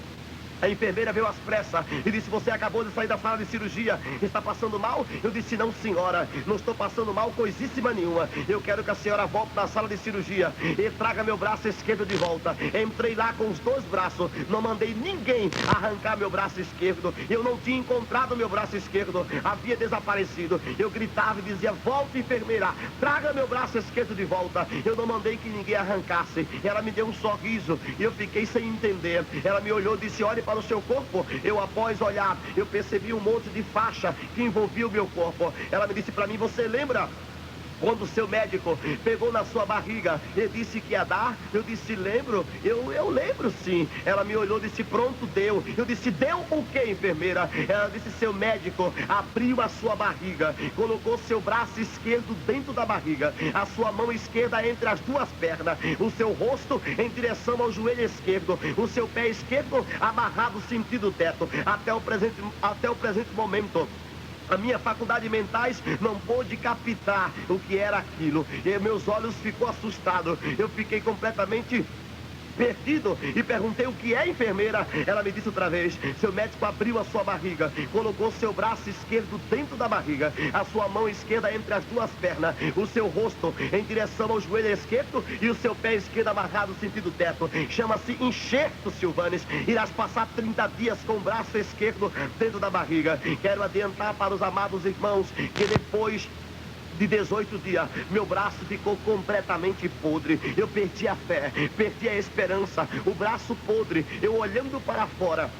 A enfermeira veio às pressas e disse: você acabou de sair da sala de cirurgia, está passando mal? Eu disse: não, senhora, não estou passando mal coisíssima nenhuma. Eu quero que a senhora volte na sala de cirurgia e traga meu braço esquerdo de volta. Entrei lá com os dois braços, não mandei ninguém arrancar meu braço esquerdo. Eu não tinha encontrado meu braço esquerdo, havia desaparecido. Eu gritava e dizia: volte, enfermeira, traga meu braço esquerdo de volta. Eu não mandei que ninguém arrancasse. Ela me deu um sorriso e eu fiquei sem entender. Ela me olhou e disse: olhe para o seu corpo. Eu, após olhar, eu percebi um monte de faixa que envolvia o meu corpo. Ela me disse para mim: você lembra quando o seu médico pegou na sua barriga e disse que ia dar? Eu disse: lembro. Eu lembro, sim. Ela me olhou e disse: pronto, deu. Eu disse: deu o quê, enfermeira? Ela disse: seu médico abriu a sua barriga, colocou seu braço esquerdo dentro da barriga, a sua mão esquerda entre as duas pernas, o seu rosto em direção ao joelho esquerdo, o seu pé esquerdo amarrado sentido teto. Até o presente momento, a minha faculdade mentais não pôde captar o que era aquilo. E meus olhos ficou assustado. Eu fiquei completamente perdido e perguntei: o que é, enfermeira? Ela me disse outra vez: seu médico abriu a sua barriga, colocou seu braço esquerdo dentro da barriga, a sua mão esquerda entre as duas pernas, o seu rosto em direção ao joelho esquerdo e o seu pé esquerdo amarrado sentido teto. Chama-se enxerto, Silvanes. Irás passar 30 dias com o braço esquerdo dentro da barriga. Quero adiantar para os amados irmãos que depois de 18 dias, meu braço ficou completamente podre. Eu perdi a fé, perdi a esperança, o braço podre. Eu olhando para fora,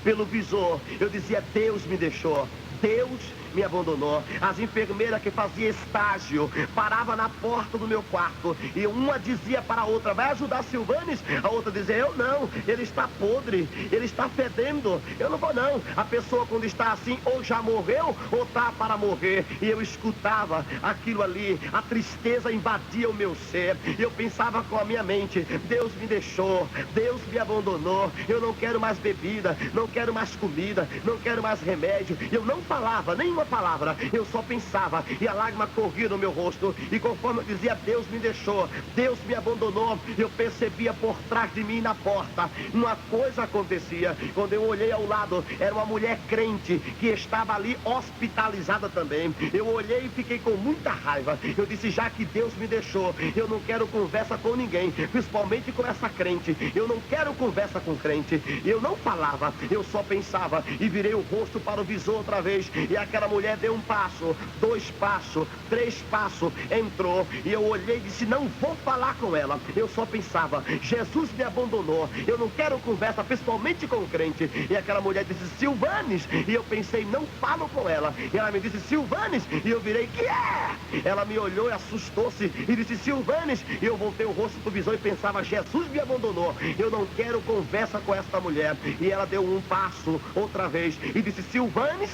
pelo visor, eu dizia: Deus me deixou, Deus me abandonou. As enfermeiras que faziam estágio paravam na porta do meu quarto e uma dizia para a outra: vai ajudar Silvanes? A outra dizia: eu não, ele está podre, ele está fedendo, eu não vou não. A pessoa, quando está assim, ou já morreu ou está para morrer. E eu escutava aquilo ali, a tristeza invadia o meu ser. Eu pensava com a minha mente: Deus me deixou, Deus me abandonou. Eu não quero mais bebida, não quero mais comida, não quero mais remédio. Eu não falava nenhuma palavra, eu só pensava, e a lágrima corria no meu rosto. E conforme eu dizia: Deus me deixou, Deus me abandonou, eu percebia por trás de mim, na porta, uma coisa acontecia. Quando eu olhei ao lado, era uma mulher crente que estava ali hospitalizada também. Eu olhei e fiquei com muita raiva. Eu disse: já que Deus me deixou, eu não quero conversa com ninguém, principalmente com essa crente. Eu não quero conversa com crente. Eu não falava, eu só pensava, e virei o rosto para o visor outra vez. E aquela mulher deu um passo, 2 passos, 3 passos, entrou, e eu olhei e disse: não vou falar com ela. Eu só pensava: Jesus me abandonou, eu não quero conversa, principalmente com o crente. E aquela mulher disse: Silvanes. E eu pensei: não falo com ela. E ela me disse: Silvanes. E eu virei: que é? Ela me olhou e assustou-se e disse: Silvanes. E eu voltei o rosto pro visor e pensava: Jesus me abandonou, eu não quero conversa com esta mulher. E ela deu um passo outra vez e disse: Silvanes.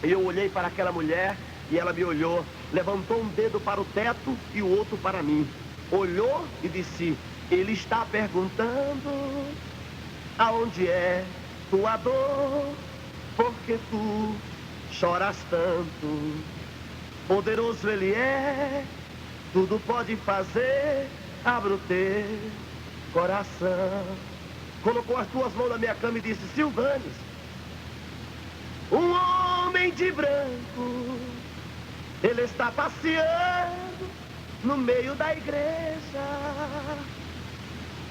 E eu olhei para aquela mulher e ela me olhou, levantou um dedo para o teto e o outro para mim. Olhou e disse: ele está perguntando aonde é tua dor, porque tu choras tanto. Poderoso ele é, tudo pode fazer, abre o teu coração. Colocou as 2 mãos na minha cama e disse: Silvanes, um homem de branco, ele está passeando no meio da igreja,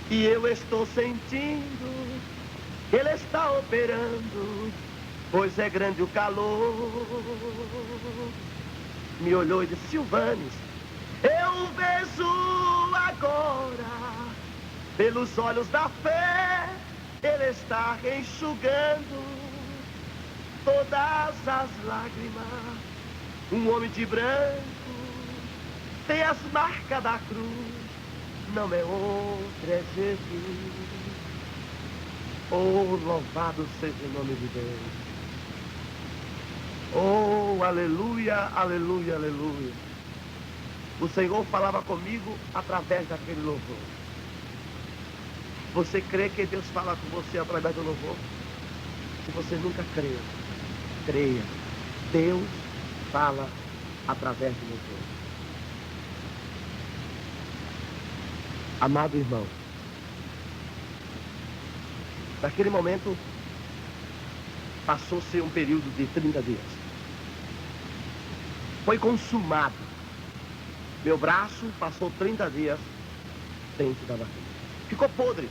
e eu estou sentindo que ele está operando, pois é grande o calor. me olhou e disse: Silvanes, eu vejo agora, pelos olhos da fé, Ele está enxugando todas as lágrimas. Um homem de branco tem as marcas da cruz, não é outro, é Jesus. Oh, louvado seja o nome de Deus. Oh, aleluia, aleluia, aleluia. O Senhor falava comigo através daquele louvor. Você crê que Deus fala com você através do louvor? Se você nunca creu, creia. Deus fala através do louvor. Amado irmão, naquele momento passou-se um período de 30 dias. Foi consumado. Meu braço passou 30 dias dentro da barriga. Ficou podre.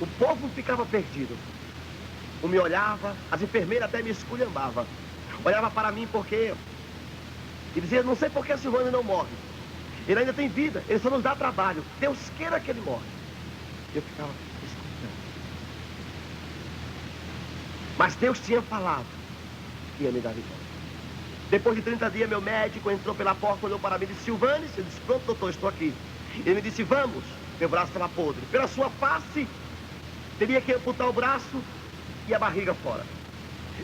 O povo ficava perdido. Um me olhava, as enfermeiras até me esculhambavam. Olhava para mim porque... E dizia: não sei por que Silvano não morre. Ele ainda tem vida, ele só nos dá trabalho. Deus queira que ele morre. Eu ficava escutando. Mas Deus tinha falado que ia me dar vitória. Depois de 30 dias, meu médico entrou pela porta, olhou para mim e disse: Silvanes, eu disse: pronto, doutor, estou aqui. Ele me disse: vamos. Meu braço estava podre. Pela sua face, teria que amputar o braço e a barriga fora.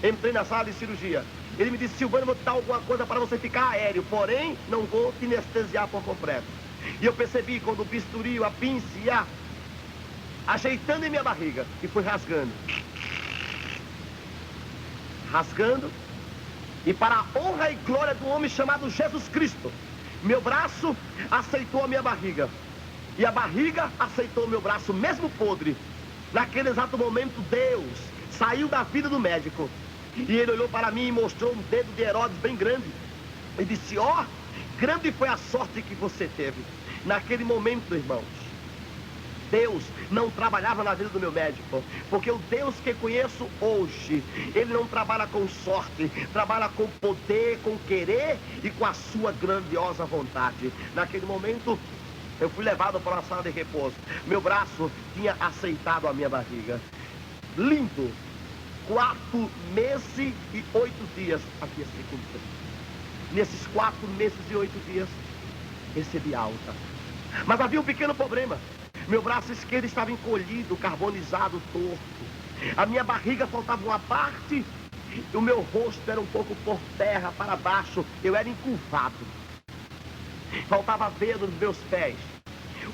Entrei na sala de cirurgia. Ele me disse: Silvano, vou te dar alguma coisa para você ficar aéreo, porém não vou te anestesiar por completo. E eu percebi quando o bisturi, a pinça ia ajeitando em minha barriga e fui rasgando. Rasgando. E para a honra e glória do homem chamado Jesus Cristo, meu braço aceitou a minha barriga. E a barriga aceitou o meu braço, mesmo podre. Naquele exato momento, Deus saiu da vida do médico. E ele olhou para mim e mostrou um dedo de Herodes bem grande. E disse: ó, grande foi a sorte que você teve. Naquele momento, irmãos, Deus não trabalhava na vida do meu médico. Porque o Deus que conheço hoje, Ele não trabalha com sorte, trabalha com poder, com querer e com a sua grandiosa vontade. Naquele momento, eu fui levado para a sala de repouso. Meu braço tinha aceitado a minha barriga. Lindo. 4 meses e 8 dias havia se cumprido. Nesses 4 meses e 8 dias, recebi alta. Mas havia um pequeno problema. Meu braço esquerdo estava encolhido, carbonizado, torto. A minha barriga faltava uma parte. E o meu rosto era um pouco por terra, para baixo. Eu era encurvado. Faltava veia nos meus pés.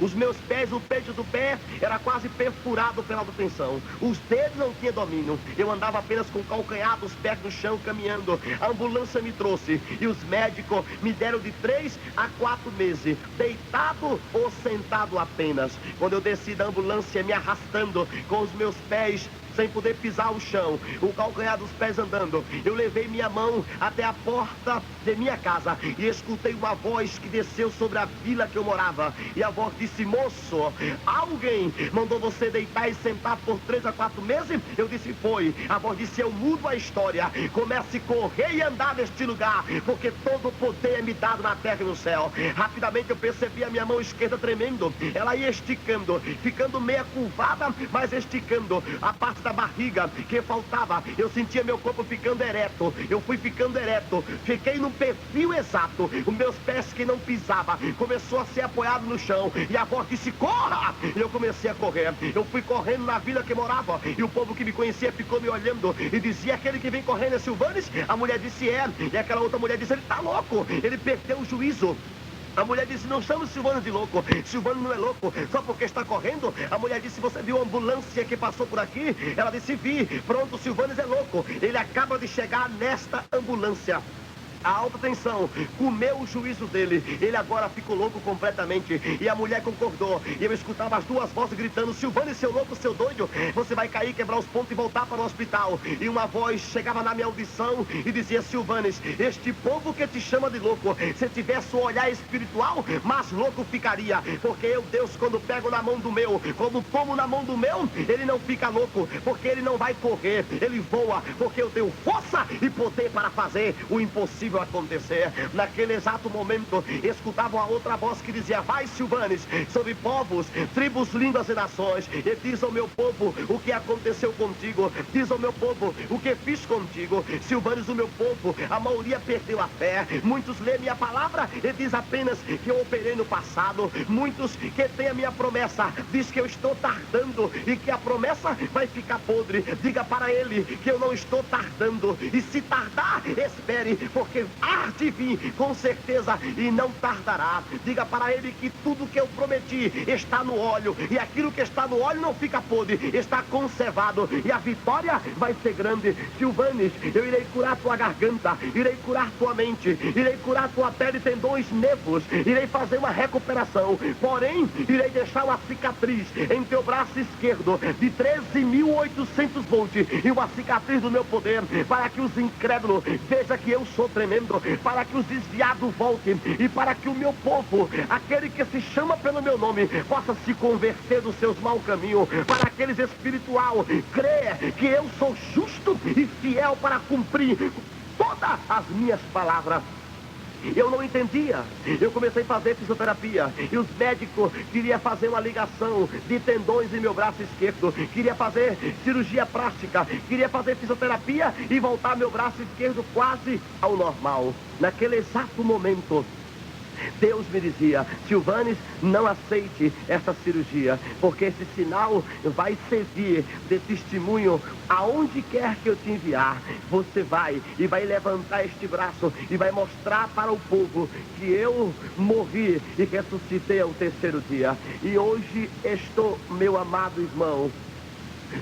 Os meus pés, o peito do pé era quase perfurado pela tensão. Os dedos não tinham domínio. Eu andava apenas com o calcanhar dos pés no chão, caminhando. A ambulância me trouxe e os médicos me deram de 3 a 4 meses, deitado ou sentado apenas. Quando eu desci da ambulância, me arrastando com os meus pés sem poder pisar o chão, o calcanhar dos pés andando, eu levei minha mão até a porta de minha casa e escutei uma voz que desceu sobre a vila que eu morava. E a voz disse: moço, alguém mandou você deitar e sentar por 3 a 4 meses? Eu disse: foi. A voz disse: eu mudo a história, comece a correr e andar neste lugar, porque todo o poder é me dado na terra e no céu. Rapidamente eu percebi a minha mão esquerda tremendo, ela ia esticando, ficando meia curvada, mas esticando. A parte da barriga que faltava, eu sentia meu corpo ficando ereto. Eu fui ficando ereto, fiquei no perfil exato. Os meus pés que não pisava começou a ser apoiado no chão e a voz disse: corra! E eu comecei a correr. Eu fui correndo na vila que morava e o povo que me conhecia ficou me olhando e dizia: aquele que vem correndo é Silvanes? A mulher disse: é. E aquela outra mulher disse: ele tá louco, ele perdeu o juízo. A mulher disse: não chama o Silvano de louco. Silvano não é louco só porque está correndo. A mulher disse: você viu a ambulância que passou por aqui? Ela disse: vi. Pronto, o Silvano é louco. Ele acaba de chegar nesta ambulância. a alta tensão comeu o juízo dele. Ele agora ficou louco completamente. E a mulher concordou. E eu escutava as duas vozes gritando: Silvane, seu louco, seu doido, você vai cair, quebrar os pontos e voltar para o hospital. E uma voz chegava na minha audição e dizia: Silvanes, este povo que te chama de louco, se tivesse o olhar espiritual, mais louco ficaria. Porque eu, Deus, quando pego na mão do meu, quando tomo na mão do meu, ele não fica louco, porque ele não vai correr, ele voa, porque eu tenho força e poder para fazer o impossível acontecer. Naquele exato momento, escutava uma outra voz que dizia: vai, Silvanes, sobre povos, tribos, línguas e nações, e diz ao meu povo o que aconteceu contigo, diz ao meu povo o que fiz contigo. Silvanes, o meu povo, a maioria perdeu a fé, muitos lêem minha palavra e diz apenas que eu operei no passado, muitos que têm a minha promessa, diz que eu estou tardando e que a promessa vai ficar podre. Diga para ele que eu não estou tardando, e se tardar, espere, porque há de vir com certeza e não tardará. Diga para ele que tudo que eu prometi está no óleo, e aquilo que está no óleo não fica podre, está conservado, e a vitória vai ser grande. Silvanes, eu irei curar tua garganta, irei curar tua mente, irei curar tua pele, tendões, nervos, irei fazer uma recuperação, porém irei deixar uma cicatriz em teu braço esquerdo de 13.800 volts, e uma cicatriz do meu poder, para que os incrédulos vejam que eu sou tremendo, para que os desviados voltem, e para que o meu povo, aquele que se chama pelo meu nome, possa se converter dos seus maus caminhos, para aqueles espiritual crer que eu sou justo e fiel para cumprir todas as minhas palavras. Eu não entendia. Eu comecei a fazer fisioterapia e os médicos queriam fazer uma ligação de tendões em meu braço esquerdo, queria fazer cirurgia plástica, queria fazer fisioterapia e voltar meu braço esquerdo quase ao normal. Naquele exato momento, Deus me dizia: Silvanes, não aceite essa cirurgia, porque esse sinal vai servir de testemunho aonde quer que eu te enviar. Você vai e vai levantar este braço e vai mostrar para o povo que eu morri e ressuscitei ao terceiro dia. E hoje estou, meu amado irmão,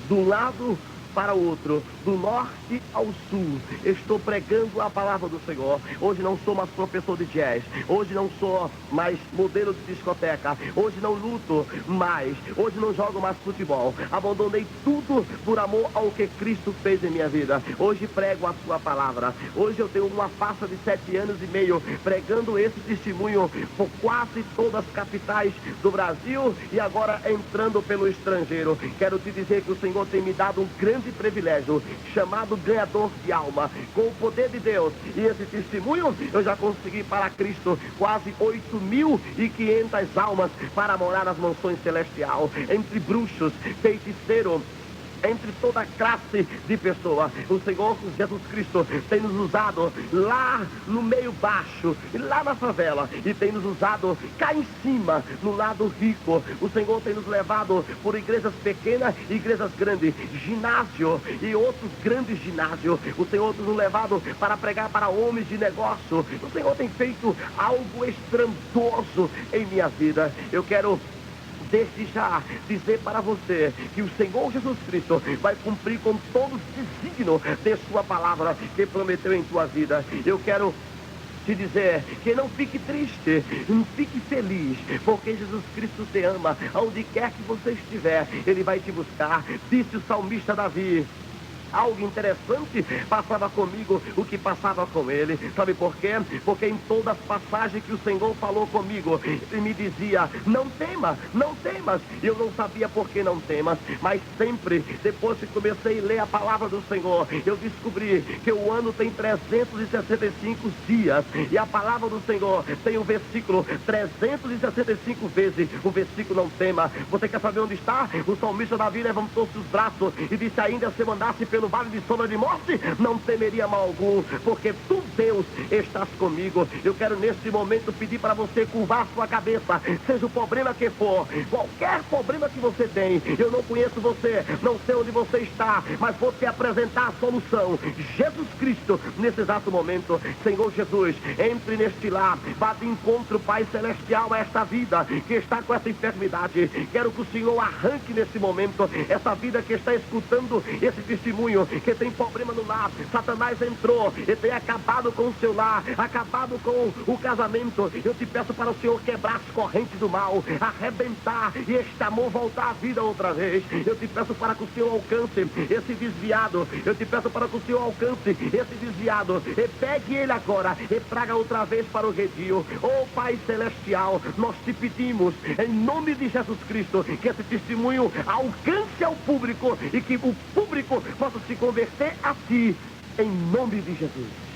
do lado para o outro, do norte ao sul, estou pregando a palavra do Senhor. Hoje não sou mais professor de jazz, hoje não sou mais modelo de discoteca, hoje não luto mais, hoje não jogo mais futebol, abandonei tudo por amor ao que Cristo fez em minha vida. Hoje prego a sua palavra. Hoje eu tenho uma faixa de 7 anos e meio pregando esse testemunho por quase todas as capitais do Brasil e agora entrando pelo estrangeiro. Quero te dizer que o Senhor tem me dado um grande privilégio, chamado ganhador de alma. Com o poder de Deus e esse testemunho, eu já consegui para Cristo quase 8.500 almas para morar nas mansões celestiais, entre bruxos, feiticeiros, entre toda classe de pessoa. O Senhor Jesus Cristo tem nos usado lá no meio baixo, lá na favela, e tem nos usado cá em cima, no lado rico. O Senhor tem nos levado por igrejas pequenas e igrejas grandes, ginásio e outros grandes ginásios. O Senhor tem nos levado para pregar para homens de negócio. O Senhor tem feito algo estrondoso em minha vida. Eu quero desde já dizer para você que o Senhor Jesus Cristo vai cumprir com todos os desígnios de sua palavra que prometeu em tua vida. Eu quero te dizer que não fique triste, não fique feliz, porque Jesus Cristo te ama. Aonde quer que você estiver, Ele vai te buscar. Disse o salmista Davi: algo interessante passava comigo o que passava com ele. Sabe por quê? Porque em todas as passagens que o Senhor falou comigo, Ele me dizia: não temas, não temas. E eu não sabia por que não temas, mas sempre, depois que comecei a ler a palavra do Senhor, eu descobri que o ano tem 365 dias, e a palavra do Senhor tem o versículo 365 vezes, o versículo não tema. Você quer saber onde está? O salmista Davi levantou seus braços e disse: ainda se eu andasse pelo vale de sombra de morte, não temeria mal algum, porque tu, Deus, estás comigo. Eu quero neste momento pedir para você curvar sua cabeça, seja o problema que for, qualquer problema que você tem. Eu não conheço você, não sei onde você está, mas vou te apresentar a solução: Jesus Cristo. Nesse exato momento, Senhor Jesus, entre neste lar, vá de encontro, Pai Celestial, a esta vida que está com essa enfermidade. Quero que o Senhor arranque nesse momento essa vida que está escutando esse testemunho. testemunho que tem problema no lar. Satanás entrou e tem acabado com o seu lar, acabado com o casamento. Eu te peço para o Senhor quebrar as correntes do mal, arrebentar e este amor voltar à vida outra vez. Eu te peço para que o Senhor alcance esse desviado. Eu te peço para que o Senhor alcance esse desviado e pegue ele agora e traga outra vez para o redil. Oh Pai Celestial, nós te pedimos em nome de Jesus Cristo que esse testemunho alcance ao público e que o público possa se converter a ti em nome de Jesus.